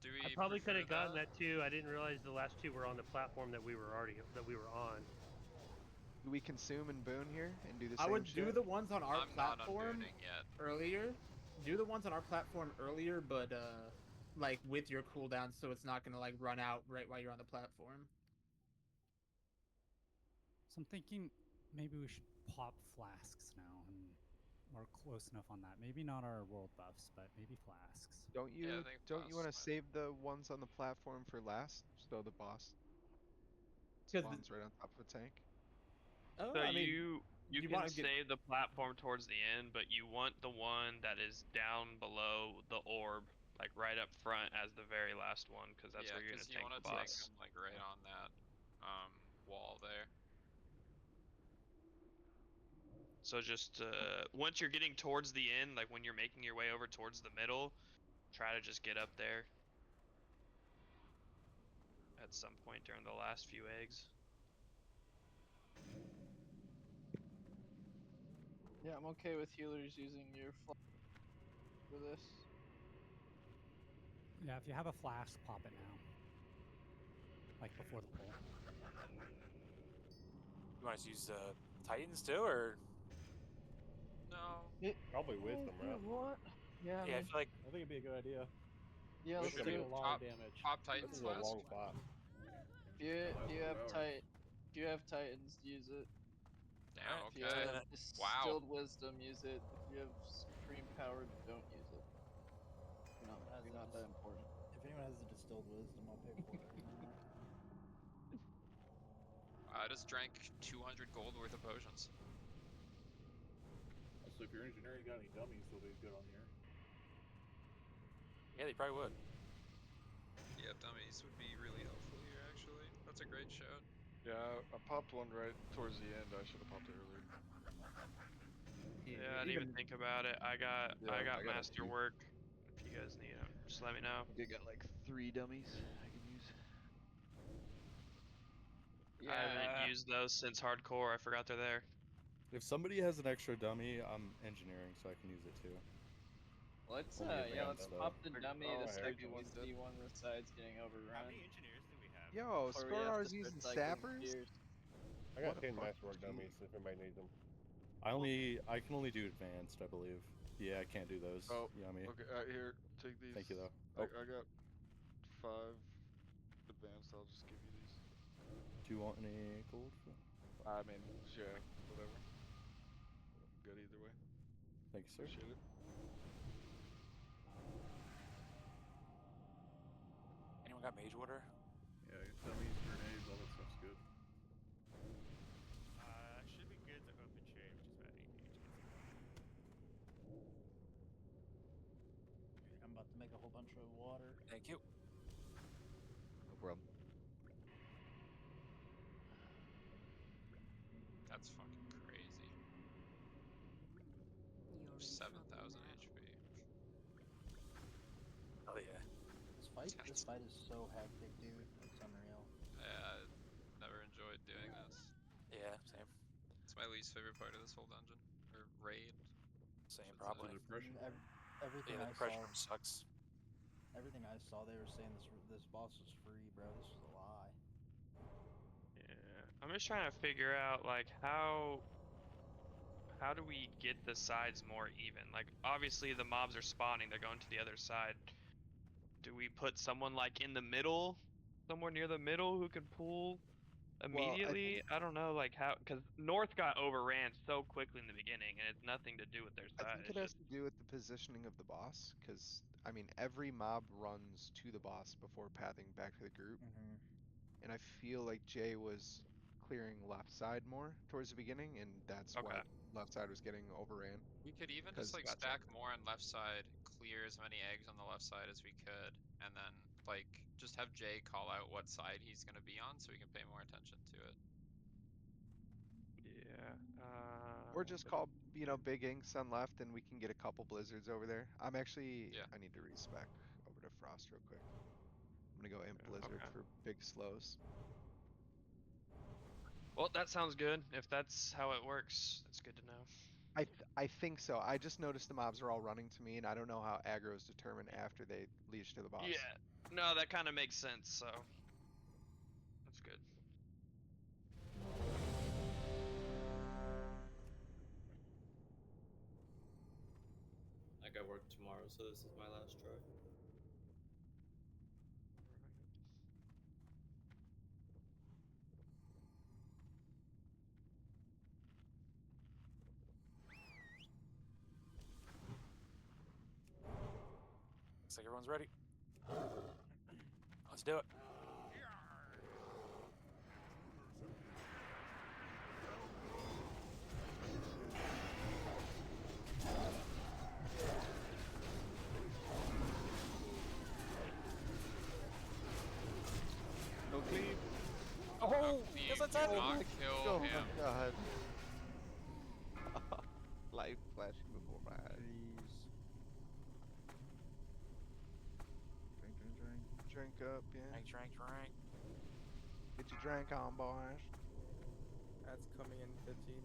Do we I probably could prefer have gotten that too. I didn't realize the last 2 were on the platform that we were on. Do we consume and boon here and do the I same would shit? do the ones on our I'm not platform unbooting yet. earlier. Do the ones on our platform earlier, but like with your cooldown, so it's not gonna like run out right while you're on the platform. So I'm thinking maybe we should pop flasks now, and we're close enough on that. Maybe not our world buffs, but maybe flasks. Don't you Yeah, I think don't you want to flasks save the ones on the platform for last? So the boss spawns right on top of a tank. Oh, So I mean, you can wanna get- save the platform towards the end, but you want the one that is down below the orb, like right up front as the very last one, because that's where you're gonna you tank want the to tank boss. them like right on that wall there. So just once you're getting towards the end, like when you're making your way over towards the middle, try to just get up there at some point during the last few eggs. Yeah, I'm okay with healers using your for this. Yeah, if you have a flask, pop it now. Like before the pull. You want us to use Titans too, or? No. Probably with them, right? What? Yeah, Yeah, I feel like I think it'd be a good idea. Yeah, This let's should be do a it. lot of damage. Pop This Titans is a last. long fight. If you have Titans, use it. Damn, If you okay. have Distilled Wisdom, use it. If you have Supreme Power, don't use it. You're not that important. If anyone has the distilled wisdom, I'll pay for it. I just drank 200 gold worth of potions. Also, if you're engineering, got any dummies, they'll be good on here. yeah, they probably would. Yeah, dummies would be really helpful here, actually. That's a great shout. Yeah, I popped one right towards the end. I should have popped it earlier. Yeah, I didn't even think about it. I got Yeah, I got a few. Masterwork. If you guys need them, just let me know. I think I got like 3 dummies I can use. I haven't used those since hardcore. I forgot they're there. If somebody has an extra dummy, I'm engineering, so I can use it too. Let's Only let's advanced, though. pop the dummy Oh, the I heard second we see one of the sides getting overrun. How many engineers do we have? Yo, Before we have to Scorar's start using cycling sappers? gears. I What got a 10 fucking masterwork G. dummies if anybody needs them. I can only do advanced, I believe. Yeah, I can't do those. Oh, Yummy. okay. Here, take these. Thank you though. Oh, I got 5 advanced. I'll just give you these. do you want any gold? I mean, yeah, whatever. Good either way. Thank you, sir. Appreciate it. Anyone got mage order? Yeah, dummies, grenades, all that stuff's good. Should be good to open trade, which is about 8 I'm about to make a whole bunch of water. Thank you. No problem. That's fucking crazy. 7,000 HP. Oh yeah. This fight is so hectic, dude. It's unreal. Yeah, I never enjoyed doing this. Yeah, same. It's my least favorite part of this whole dungeon. Or raid. Same, Should probably. say. Everything Yeah, the I depression saw. room sucks. Everything I saw, they were saying this boss was free, bro. This was a lie. Yeah, I'm just trying to figure out like how do we get the sides more even? Like obviously the mobs are spawning, they're going to the other side. Do we put someone like in the middle, somewhere near the middle who can pull immediately? I don't know, like how, because North got overran so quickly in the beginning, and it's nothing to do with their I side. think It's it has just to do with the positioning of the boss, because, I mean, every mob runs to the boss before pathing back to the group. And I feel like Jay was clearing left side more towards the beginning, and that's why left side was getting overran. We could even just like stack more on left side, clear as many eggs on the left side as we could, and then like just have Jay call out what side he's gonna be on so we can pay more attention to it. yeah. Or just call, big inks on left, and we can get a couple blizzards over there. I'm actually, I need to respec over to Frost real quick. I'm gonna go imp blizzard for big slows. Well, that sounds good. If that's how it works, that's good to know. I think so. I just noticed the mobs are all running to me, and I don't know how aggro is determined after they leash to the boss. Yeah. No, that kind of makes sense, so that's good. I got work tomorrow, so this is my last try. Looks like everyone's ready. Let's do it. No cleave. Oh, yes, that's it. Not kill Oh him. my god. Life flashing before my eyes. Drink up, yeah. Drink. Get your drink on, boys. That's coming in 15.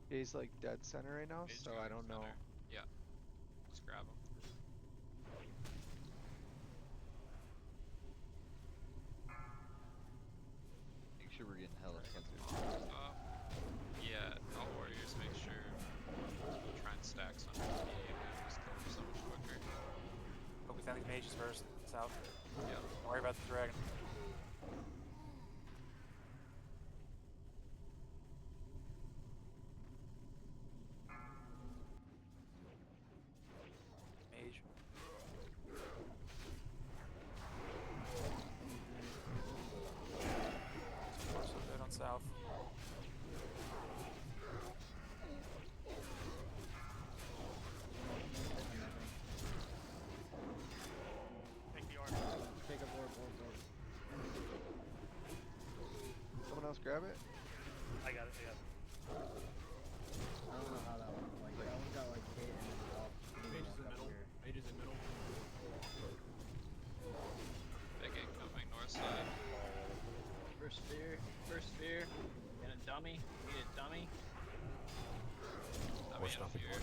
He's like dead center right now, He's so going I don't know. center. Yeah. Let's grab him. Make sure we're getting hella scattered. Yeah, all warriors make sure try and stack some PA and just kill them so much quicker. Focus on these mages first. South. Yeah. Don't worry about the dragon. Mage. So good on south. grab it? I got it. I got it. I don't know how that one. Like that one got like hit and then off. Mage is in middle. Mage is in middle. Big incoming north side. First sphere, and a dummy. We need a dummy. Dummy in here.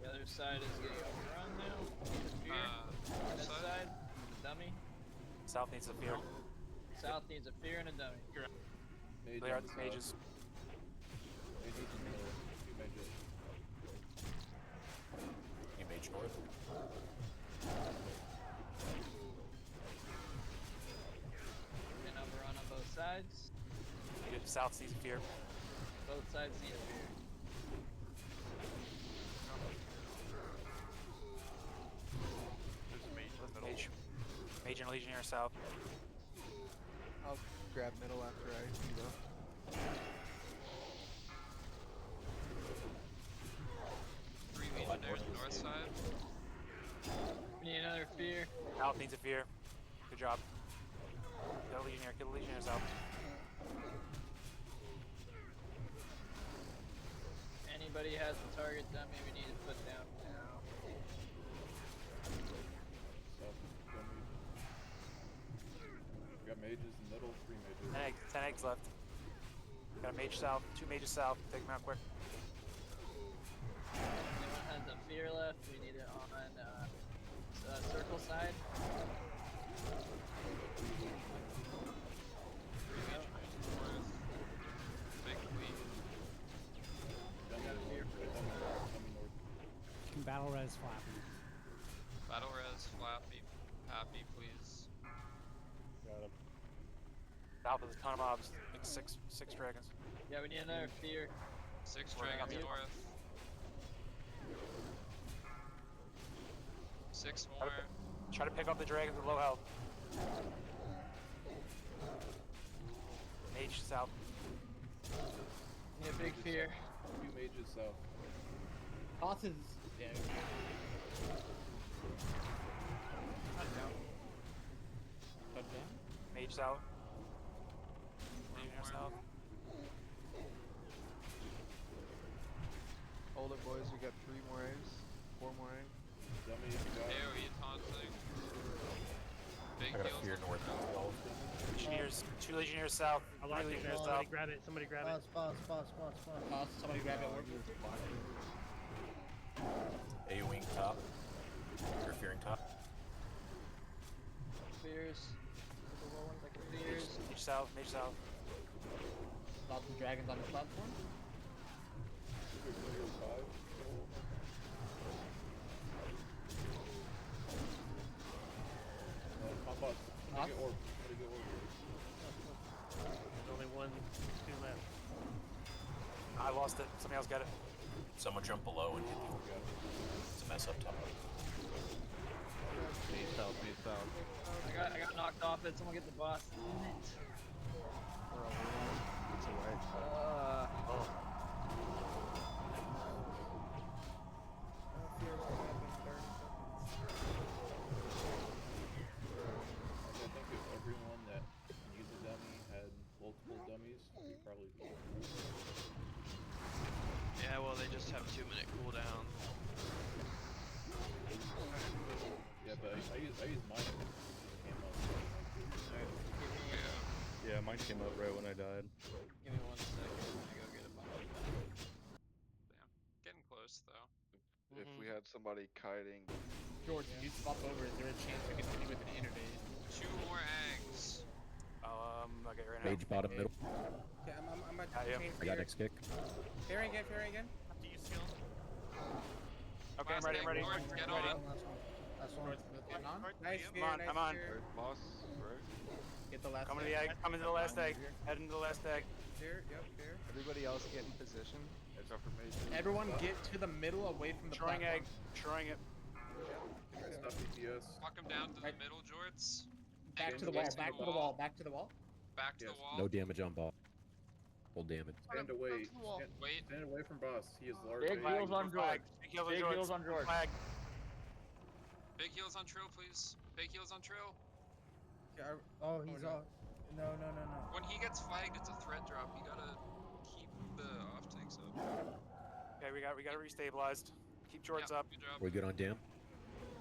The other side is getting overrun now. Need a fear. This side, a dummy. South needs a fear. South needs a fear and a dummy. Mage They are on the south. mages. Mages in the middle. 2 mages. You mage north. An overrun on both sides. South needs a fear. Both sides need a fear. There's a mage in the middle. Mage and Legionnaire south. I'll grab middle after I see though. Three Legionnaires north side. We need another fear. South needs a fear. Good job. Kill the Legionnaire. Kill the Legionnaire south. Anybody has a target dummy we need to put down now. South is dummy. We got mages in the middle, 3 mages. 10 eggs left. Got a mage south. 2 mages south. Take them out quick. Anyone has a fear left? We need it on circle side. Big weak. Can battle res Flappy. Battle res, Flappy, Happy, please. Got him. South is a ton of mobs. Like six dragons. Yeah, we need another fear. 6 We're dragons gonna- north. 6 more. Try to pick up the dragons with low health. Mage south. Need a big fear. 2 mages south. Toss is. Yeah. Touchdown. Mage south. Legionnaire south. Hold it, boys. We got 3 more eggs. 4 more eggs. Dummy if you got it. AoE taunting. Big I got a heals fear on north as well. Legionnaires. 2 Legionnaires south. I 3 locked it. Legionnaires Somebody south. grab it. Somebody grab it. Pause. Toss. Somebody grab it. A wing top. You're fearing top. Fears. The low ones like fears. Mage south. Mage south. Lots of dragons on the platform. Pop up. Somebody get orb. Somebody get orb. There's only 1, 2 left. I lost it. Somebody else got it. Someone jump below and hit you. It's a mess up top. Mage south, mage south. I got knocked off it. Someone get the boss. Damn it. It's alright. I think if everyone that used a dummy had multiple dummies, you'd probably be. Yeah, well, they just have 2-minute cooldown. Yeah, but I use mine. It came up. Yeah, mine came up right when I died. Give me 1 second. I'm gonna go get a bomb. Damn. Getting close, though. If we had somebody kiting. George, if you swap over, is there a chance we can continue with an interday? 2 more eggs. I'll get right now. Mage bottom middle. Okay, I'm at Got you. chain I got fear. next kick. Fearing again. Have to use skill. Okay, I'm Last ready. I'm egg ready. north, get ready. on. Last one. Getting on? Nice I'm fear, on, nice I'm on. fear. Boss, right? Get the last. Coming to the egg. Coming to the last egg. Heading to the last egg. Fear, yep, fear. Everybody else get in position. Except for mages. Everyone get to the middle away from the Destroying egg. platform. Destroying it. Stop DPS. Walk him down to the middle, Jorts. Back to the wall. Back to the wall. Back to the wall. Back to the wall. No damage on boss. Full damage. Stand away. Wait. Stand away from boss. He is large. Big heals on George. Big heals on George. Big heals on Trill, please. Big heals on Trill. Oh, he's all. No. When he gets flagged, it's a threat drop. You gotta keep the off tanks up. Okay, we got it restabilized. Keep George up. Good job. We're good on dam.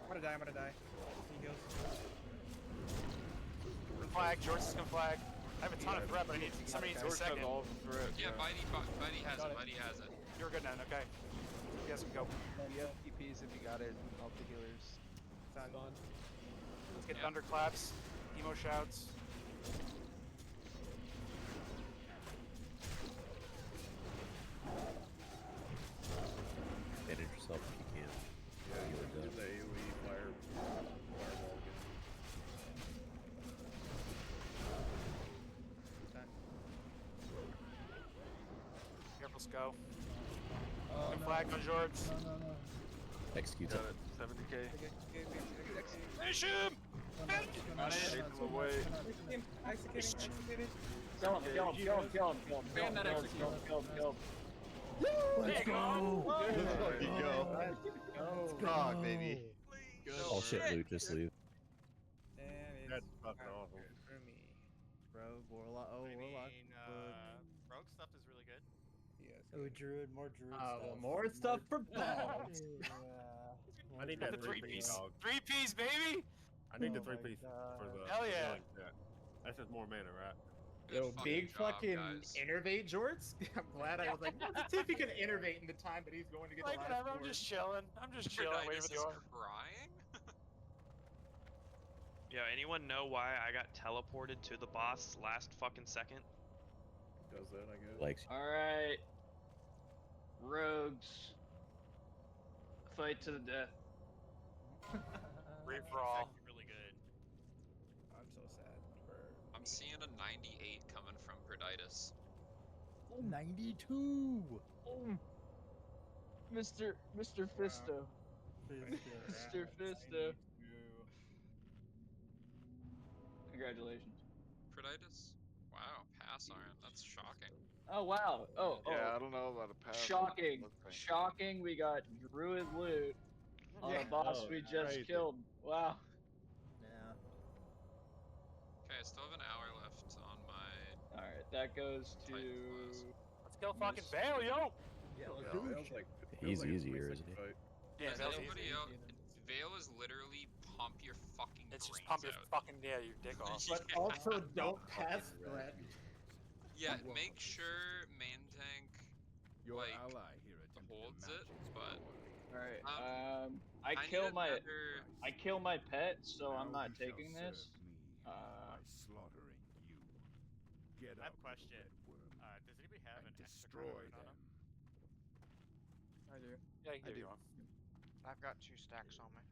I'm gonna die. He goes. Flag. George is gonna flag. I have a ton of threat, but I need somebody needs a second. Yeah, Bitey has it. Bitey has it. You're good then. Okay. You guys can go. You have TPs if you got it. All the healers. It's on. Let's get thunderclaps. Emo shouts. Manage yourself if you can. Yeah, you can do the AoE fireball again. Careful, Sco. Flag on George. No. Execute Got it. it. 70k. Finish him! Away. Executing. Kill him. Man, that execute. There you go. There you go. Let's Frog, baby. All shit, loot, just leave. And That's it's fucking awful. good for me. Bro, Warlock. Oh, I Warlock. mean, rogue stuff is really good. Yes. Oh, Druid, more Druid Oh, stuff. well, more stuff for bombs. Yeah. I need Got that the 3-piece, dog. 3-piece, baby! I need the Oh my 3-piece for the Hell yeah. healing set. That's just more mana, right? Yo, big job, fucking guys. innervate Jorts. I'm glad I was like, let's see if he can innervate in the time that he's going to get Like, the last whatever, I'm word. just chilling. Waiting for the order. Crying? Yeah, anyone know why I got teleported to the boss last fucking second? Does that, I guess. Legs. Alright. Rogues. Fight to the death. Free It's for all. actually really good. I'm so sad for. I'm seeing a 98 coming from Perditus. 92! Mr. Fisto. Mr. Fisto. Congratulations. Perditus? Wow, pass iron. That's shocking. Oh wow. Oh, Yeah, I don't know about a pass. Shocking. Let's think. Shocking. We got Druid loot on a boss we just crazy. killed. Wow. Yeah. Okay, I still have an hour left on my Alright, that goes to. Titan class. Let's kill fucking Vale, yo! Yeah, Yeah, let's that was like, He's like a easier, 20-second isn't he? fight. Yeah, Does Vale's anybody easy. else? Vale is literally pump your fucking It's just brains pump your out. fucking, your dick off. But also don't pass threat. Yeah, make sure main tank Your like ally here holds it, but Alright. I I kill need my another- I kill my pet, so I'm Now not you shall taking serve this. me by slaughtering you. Get I have up, a question. Redworm, Does anybody have and an extra destroy card on them. him? I do. Yeah, you can give you one. I've got 2 stacks on me.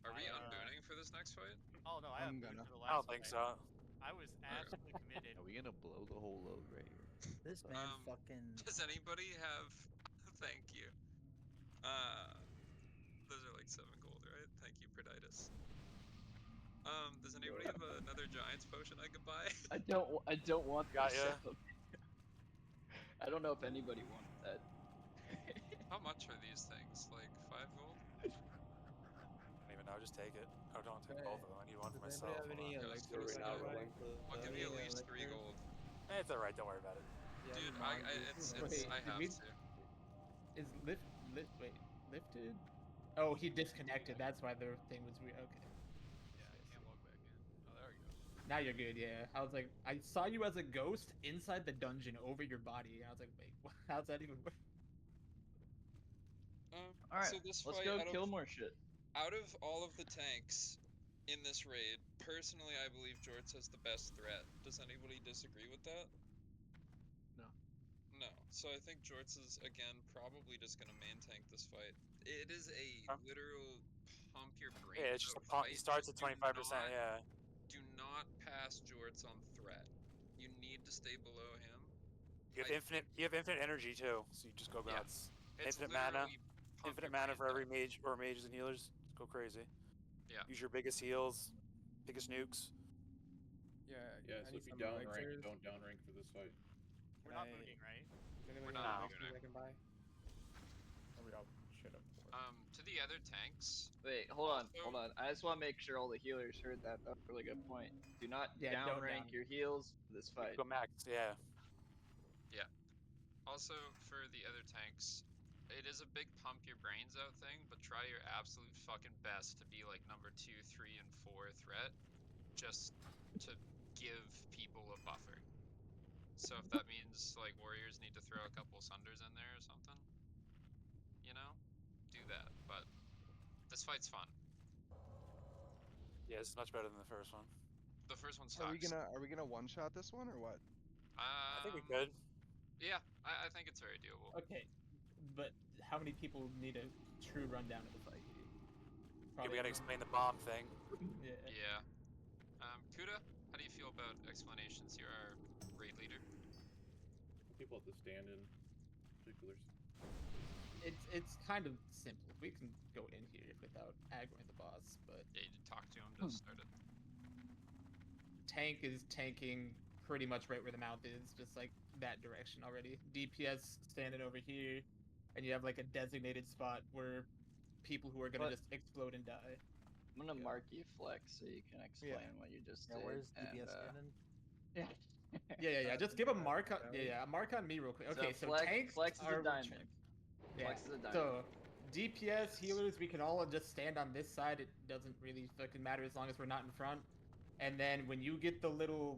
Are we unbooning for this next fight? Oh no, I I'm have gonna. for the I last don't think fight. so. I was absolutely committed. Are we gonna blow the whole load right here? This man fucking. Does anybody have? Thank you. Those are like 7 gold, right? Thank you, Perditus. Does anybody have another Giants potion I could buy? I don't want Got this. ya. I don't know if anybody wants that. How much are these things? Like 5 gold? I don't even know, just take it. Oh, don't take both of them. I need one for Does myself. anybody have any Hold on. elixir? I'll give you at least 3 gold. It's alright, don't worry about it. Dude, I have to. Is lifted? Oh, he disconnected. That's why the thing was weird. Okay. Yeah, I can't log back in. Oh, there we go. Now you're good. Yeah. I was like, I saw you as a ghost inside the dungeon over your body. And I was like, wait, how's that even work? Alright, So this let's fight, go out kill of- more shit. Out of all of the tanks in this raid, personally, I believe Jorts has the best threat. Does anybody disagree with that? No. No. So I think Jorts is, again, probably just going to main tank this fight. It is a literal pump your brain Yeah, it's just a out pump. fight. He starts at Do 25%, not- yeah. Do not pass Jorts on threat. You need to stay below him. You have infinite energy too, so you just go Yeah. nuts. It's Infinite mana. literally pump Infinite your mana brains for every out. mage or mages and healers. Go crazy. Yeah. Use your biggest heals, biggest nukes. Yeah. Yeah, I so need if you some down rank, elixirs. don't down rank for this fight. We're not mooning, right? Does We're anybody not have mooning. elixirs I can buy? Or we all shit up for it. To the other tanks. Wait, hold on, also- hold on. I just want to make sure all the healers heard that. That's a really good point. Do not Yeah, don't downrank down. your heals for this fight. Go max, yeah. Yeah. Also, for the other tanks, it is a big pump your brains out thing, but try your absolute fucking best to be like number 2, 3, and 4 threat, just to give people a buffer. So if that means like warriors need to throw a couple sunders in there or something, you know, do that. But this fight's fun. Yeah, it's much better than the first one. The first one Are we sucks. gonna one shot this one or what? I think we could. Yeah, I think it's very doable. Okay, but how many people need a true rundown of the fight? Yeah, we gotta explain the bomb thing. Yeah. Yeah. Kuda, how do you feel about explanations? You're our raid leader. People have to stand in particulars. It's kind of simple. We can go in here without aggroing the boss, but Yeah, you talk to him to start it. tank is tanking pretty much right where the mouth is, just like that direction already. DPS standing over here, and you have like a designated spot where people who are gonna What? just explode and die. I'm gonna mark you flex so you can explain what you just did. Where's and, DPS standing? Yeah. Yeah. Just give a mark on. Yeah, a mark on me real quick. Okay, so tanks flex is are a diamond. Yeah. Flex is a diamond. So DPS healers, we can all just stand on this side. It doesn't really fucking matter as long as we're not in front. And then when you get the little,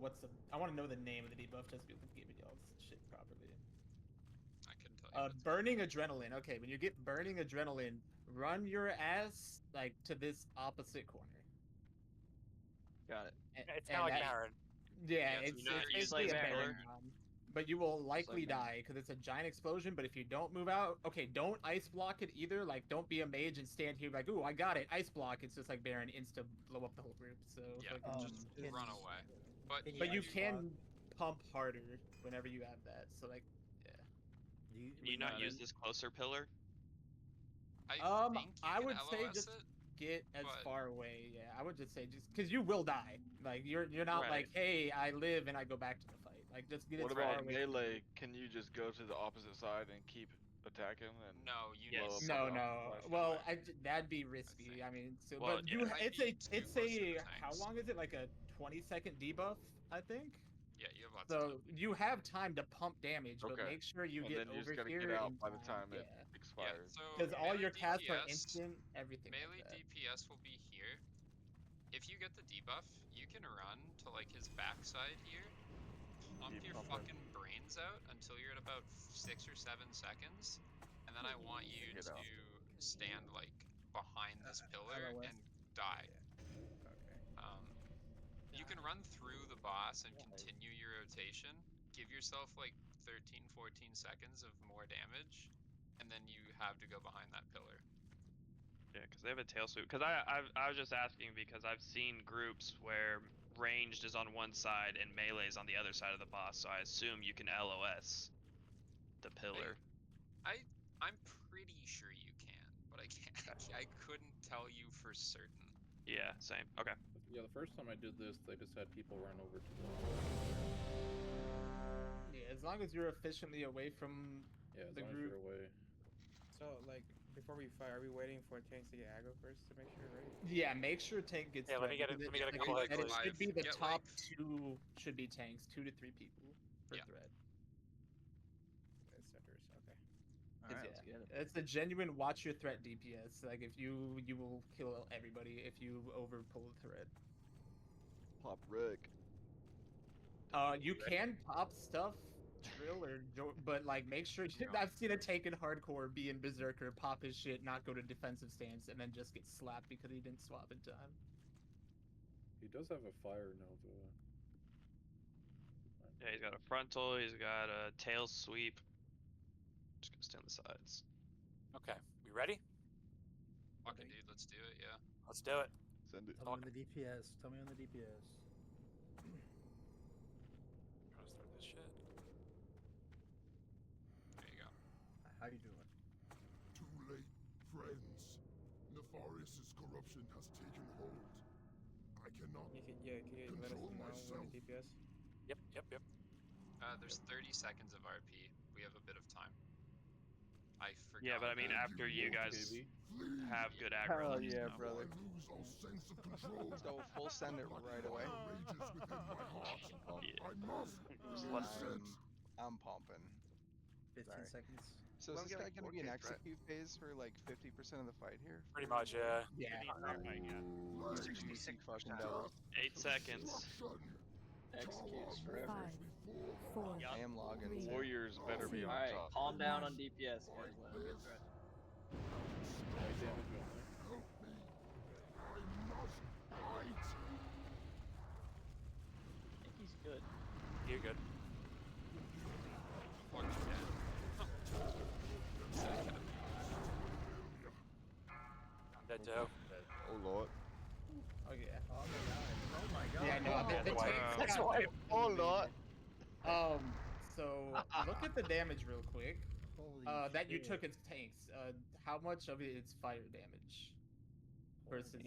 I want to know the name of the debuff just to be able to give y'all shit properly. I couldn't tell you. Burning adrenaline. Okay, when you get burning adrenaline, run your ass like to this opposite corner. Got it. It's kind of like Baron. Yeah, Yeah, it's Just basically like a Baron. Baron bomb. But you will likely Baron. die because it's a giant explosion. But if you don't move out, okay, don't ice block it either. Like, don't be a mage and stand here like, ooh, I got it, ice block. It's just like Baron insta blow up the whole group. So Yeah, fucking just run away. But you can pump harder whenever you have that. So like, yeah. Can you not use this closer pillar? I think you I can would say LOS just it, get as but- far away. Yeah, I would just say just because you will die. Like you're not Right. like, hey, I live and I go back to the fight. Like just get What as far about away. melee? Can you just go to the opposite side and keep attacking and No, you blow up No, on the no. opposite side? Well, that'd be risky. I mean, so, Well, but you, yeah. it's a how long is it? Like a 20-second debuff, I think. Yeah, you have lots of time. So you have time to pump damage, but Okay. make sure you Well, get then you over just gotta here get out in by the time. time it expires. So Because all your melee casts are DPS instant, everything. Melee like that. DPS will be here. If you get the debuff, you can run to like his backside here, pump Keep your pumping. fucking brains out until you're at about 6 or 7 seconds, and then I want you Get to out. stand like behind this pillar LOS. and die. Okay. You can run through the boss and continue your rotation. Give yourself like 13, 14 seconds of more damage, and then you have to go behind that pillar. Yeah, because they have a tail sweep. Because I was just asking because I've seen groups where ranged is on one side and melee is on the other side of the boss. So I assume you can LOS the pillar. I'm pretty sure you can, but I can't. I couldn't tell you for certain. Yeah, same. Okay. Yeah, the first time I did this, they just had people run over to the. Yeah, as long as you're efficiently away from Yeah, as the long group. as you're away. So like before we fight, are we waiting for tanks to get aggro first to make sure, right? Yeah, make sure tank gets. Yeah, let me threat, get it. because Let me get a like couple I of said, it clues. should be the Get, top like- 2 should be tanks, 2 to 3 people per Yeah. thread. Centers. Okay. Alright, let's get it. It's a genuine watch your threat DPS. Like if you will kill everybody if you overpull the thread. Pop wreck. You can pop stuff, drill or but like make sure I've seen a taken hardcore be in berserker, pop his shit, not go to defensive stance, and then just get slapped because he didn't swap in time. He does have a fire nova. Yeah, he's got a frontal. He's got a tail sweep. Just gonna stay on the sides. Okay, we ready? Fucking dude, let's do it. Yeah. Let's do it. Send it. Tell me on the DPS. Tell me on the DPS. Try to start this shit. There you go. How you doing? Too late, friends. Nefarious' corruption has taken hold. I can Can you let us know when the DPS? Yep. There's 30 seconds of RP. We have a bit of time. I forgot. Yeah, but I mean, that. after you guys have good aggro. Hell let me yeah, know. brother. So full send it right away. I'm pumping. 15 Sorry. seconds. So Well, is this I'm guy getting gonna be an 4K, right? execute phase for like 50% of the fight here? Pretty much, yeah. Yeah. Juicy fucking double. 8 seconds. Executes forever. 5, 4, I am logging. so- Warriors better be on Alright, top. calm down on DPS, guys. Let him get through. Light damage only. I think he's good. You're good. Dead Joe. Oh lord. Oh yeah. Oh Yeah, no, the why- tanks that's got- why- Oh lord. So look at the damage real quick. Holy That you shit. took its tanks. How much of it is fire damage versus the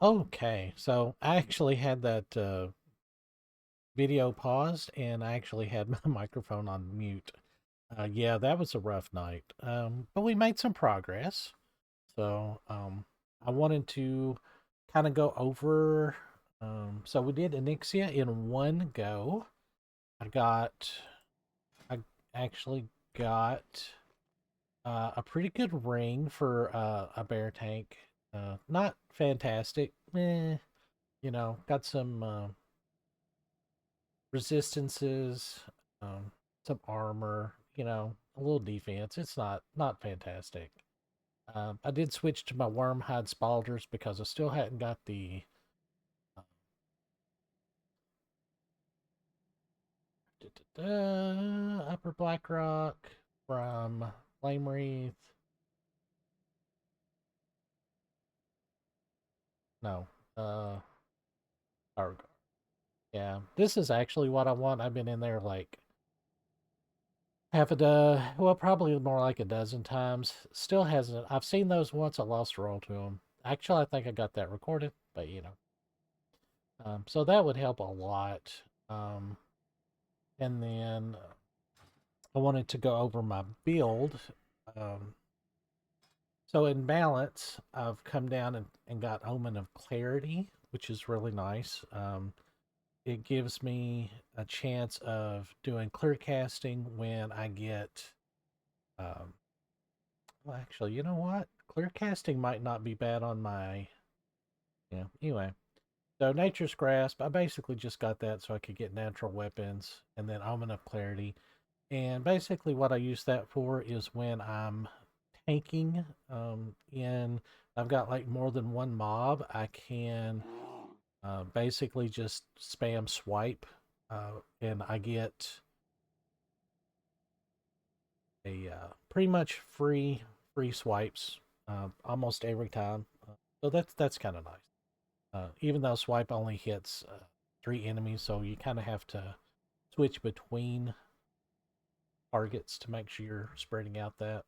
Okay, so I actually had that video paused, and I actually had my microphone on mute. Yeah, that was a rough night, but we made some progress. So I wanted to kind of go over. So we did Onyxia in one go. I actually got a pretty good ring for a bear tank. Not fantastic. Got some resistances, some armor, a little defense. It's not fantastic. I did switch to my Wormhide Spalders because I still hadn't got the Upper Blackrock from Flame Wreath. No, Arg. Yeah, this is actually what I want. I've been in there like probably more like a dozen times. Still hasn't. I've seen those once. I lost roll to them. Actually, I think I got that recorded, but so that would help a lot. And then I wanted to go over my build. So in balance, I've come down and got Omen of Clarity, which is really nice. It gives me a chance of doing clear casting when I get... well, actually, you know what? Clear casting might not be bad on my... Yeah, anyway. So Nature's Grasp, I basically just got that so I could get natural weapons, and then Omen of Clarity. And basically what I use that for is when I'm tanking, and I've got like more than one mob, I can basically just spam swipe, and I get a pretty much free swipes almost every time. So that's kind of nice. Even though swipe only hits 3 enemies, so you kind of have to switch between targets to make sure you're spreading out that.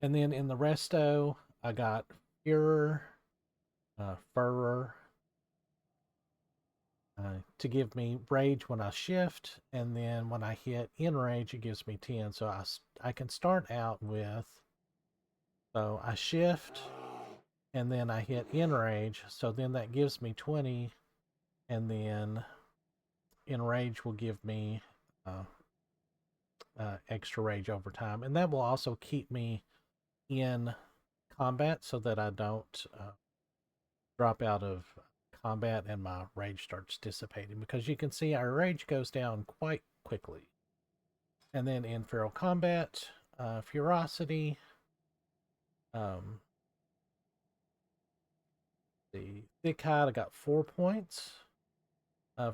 And then in the resto, I got Furer, Furrer, to give me rage when I shift, and then when I hit enrage, it gives me 10. So I can start out with, so I shift, and then I hit enrage, so then that gives me 20, and then enrage will give me extra rage over time, and that will also keep me in combat so that I don't drop out of combat and my rage starts dissipating, because you can see our rage goes down quite quickly. And then in feral combat, ferocity, the thick hide, I got 4 points.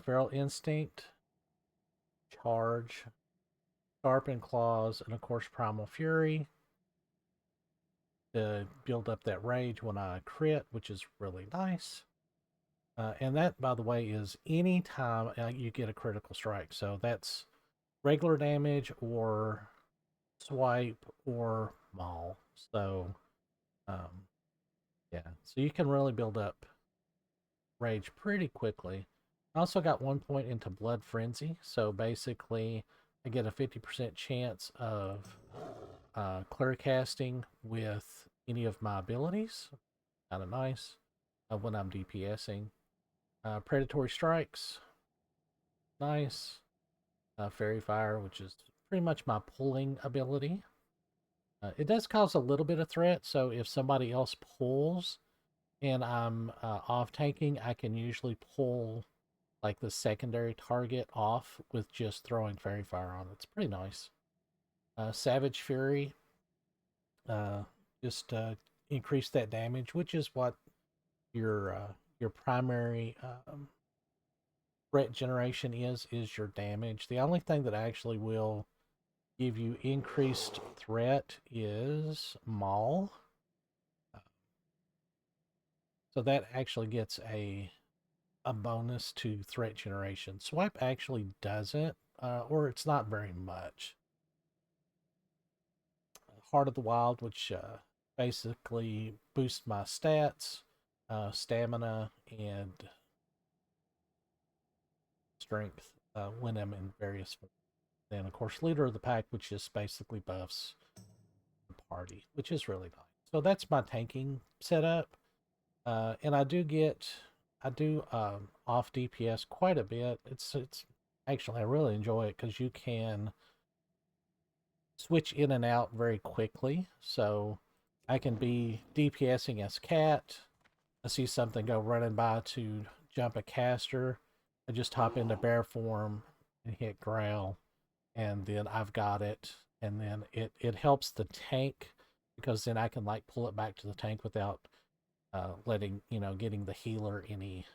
Feral instinct, charge, sharpened claws, and of course primal fury to build up that rage when I crit, which is really nice. And that, by the way, is any time you get a critical strike. So that's regular damage or swipe or maul. So, yeah. So you can really build up rage pretty quickly. I also got 1 point into Blood Frenzy. So basically, I get a 50% chance of clear casting with any of my abilities. Kind of nice when I'm DPSing. Predatory Strikes. Nice. Fairy Fire, which is pretty much my pulling ability. It does cause a little bit of threat, so if somebody else pulls and I'm off tanking, I can usually pull like the secondary target off with just throwing Fairy Fire on it. It's pretty nice. Savage Fury, just increase that damage, which is what your primary threat generation is your damage. The only thing that actually will give you increased threat is Maul. So that actually gets a bonus to threat generation. Swipe actually doesn't, or it's not very much. Heart of the Wild, which basically boosts my stats, stamina, and strength when I'm in various. Then, of course, Leader of the Pack, which just basically buffs the party, which is really nice. So that's my tanking setup. And I do off DPS quite a bit. It's actually, I really enjoy it because you can switch in and out very quickly. So I can be DPSing as Cat. I see something go running by to jump a caster. I just hop into bear form and hit growl, and then I've got it. And then it helps the tank because then I can like pull it back to the tank without letting, getting the healer any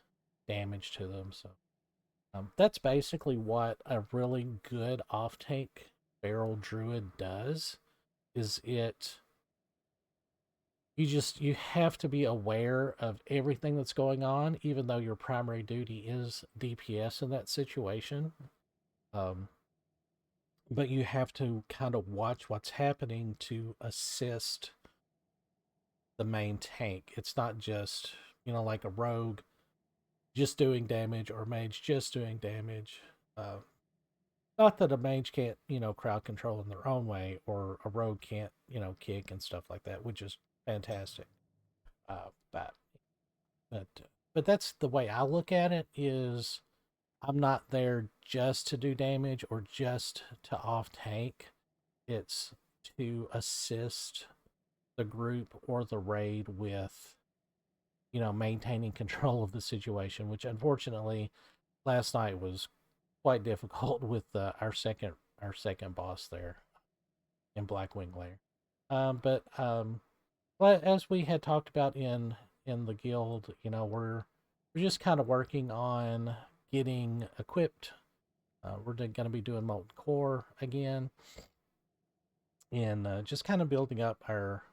damage to them. So that's basically what a really good off tank barrel druid does. Is you have to be aware of everything that's going on, even though your primary duty is DPS in that situation. But you have to kind of watch what's happening to assist the main tank. It's not just, like a rogue just doing damage or mage just doing damage. Not that a mage can't, crowd control in their own way, or a rogue can't, kick and stuff like that, which is fantastic. But but that's the way I look at it. Is I'm not there just to do damage or just to off tank. It's to assist the group or the raid with, maintaining control of the situation, which unfortunately last night was quite difficult with our second boss there in Blackwing Lair. But as we had talked about in the guild, we're just kind of working on getting equipped. We're going to be doing molten core again, and just kind of building up our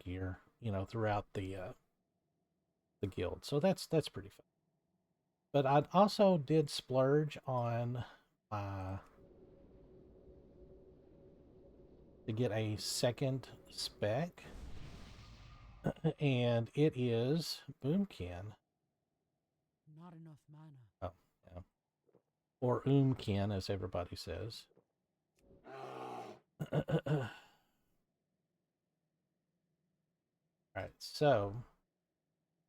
gear, throughout the guild. So that's pretty fun. But I also did splurge on to get a second spec, and it is Boomkin. Not enough mana. Oh, yeah. Or Oomkin, as everybody says. Alright, so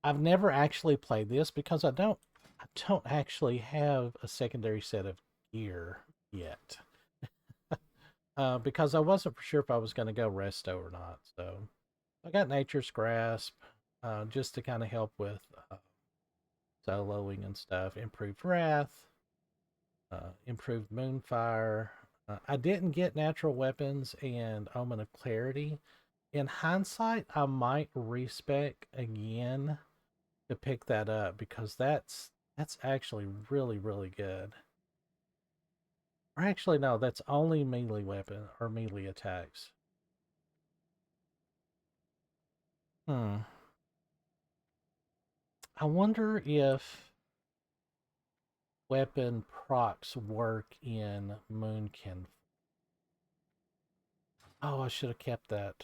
I've never actually played this because I don't actually have a secondary set of gear yet. Because I wasn't for sure if I was going to go resto or not. So I got Nature's Grasp just to kind of help with soloing and stuff. Improved Wrath, improved Moonfire. I didn't get Natural Weapons and Omen of Clarity. In hindsight, I might respec again to pick that up because that's actually really, really good. Or actually, no, that's only melee weapon or melee attacks. I wonder if weapon procs work in Moonkin. Oh, I should have kept that.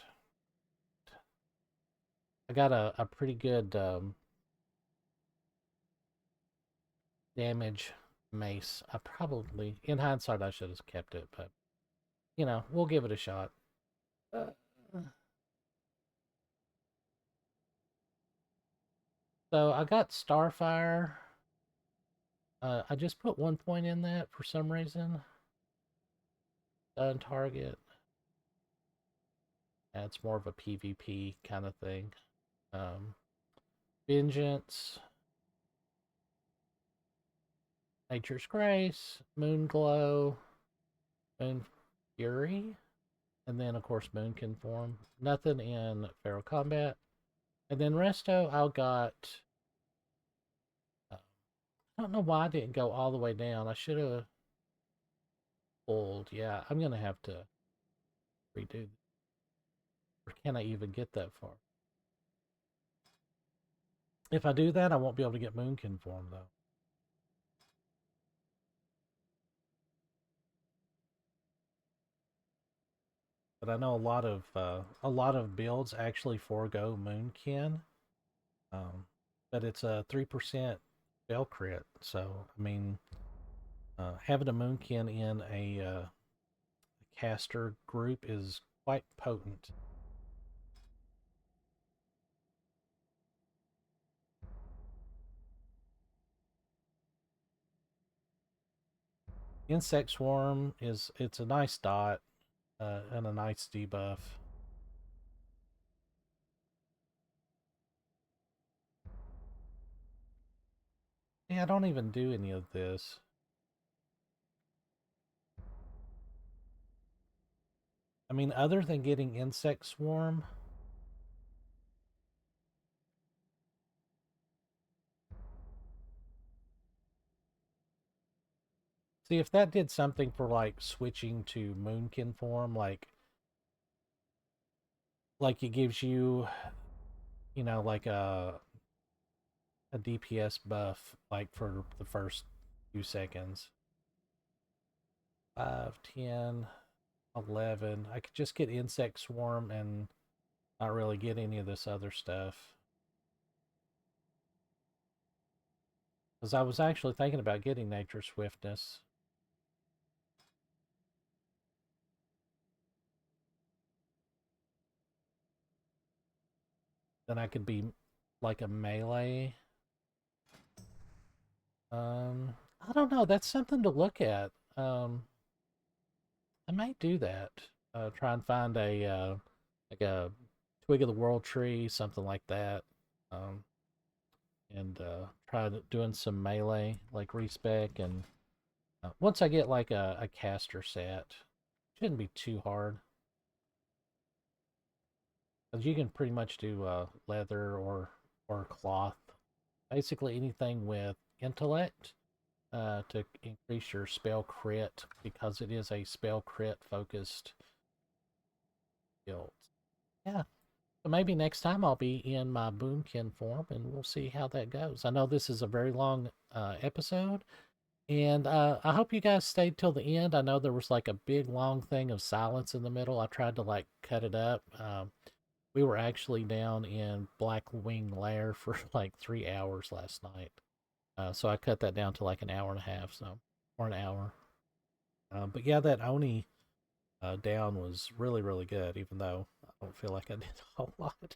I got a pretty good damage mace. I probably, in hindsight, I should have kept it, but you know, we'll give it a shot. So I got Starfire. I just put 1 point in that for some reason. Stun target. It's more of a PvP kind of thing. Vengeance. Nature's Grace. Moon Glow. Moon Fury. And then, of course, Moonkin form. Nothing in Feral Combat. And then Resto, I got... I don't know why I didn't go all the way down. I should have pulled. Yeah, I'm going to have to redo. Or can I even get that far? If I do that, I won't be able to get Moonkin form, though. But I know a lot of builds actually forego Moonkin. But it's a 3% spell crit. So I mean, having a Moonkin in a caster group is quite potent. Insect Swarm it's a nice dot and a nice debuff. Yeah, I don't even do any of this. I mean, other than getting Insect Swarm, see if that did something for like switching to Moonkin form, like it gives you, you know, like a DPS buff, like for the first few seconds. 5, 10, 11. I could just get Insect Swarm and not really get any of this other stuff. Because I was actually thinking about getting Nature Swiftness. Then I could be like a melee. I don't know. That's something to look at. I might do that. Try and find a like a Twig of the World Tree, something like that. And try doing some melee, like respec, and once I get like a caster set, shouldn't be too hard. Because you can pretty much do leather or cloth. Basically anything with intellect to increase your spell crit, because it is a spell crit focused build. Yeah. So maybe next time I'll be in my Boomkin form and we'll see how that goes. I know this is a very long episode, and I hope you guys stayed till the end. I know there was like a big long thing of silence in the middle. I tried to like cut it up. We were actually down in Blackwing Lair for like 3 hours last night. So I cut that down to like an hour and a half, or an hour. But yeah, that Oni down was really, really good, even though I don't feel like I did a whole lot.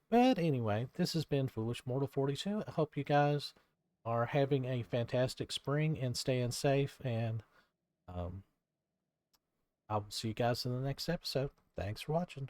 But anyway, this has been Foolish Mortal 42. I hope you guys are having a fantastic spring and staying safe, and I'll see you guys in the next episode. Thanks for watching.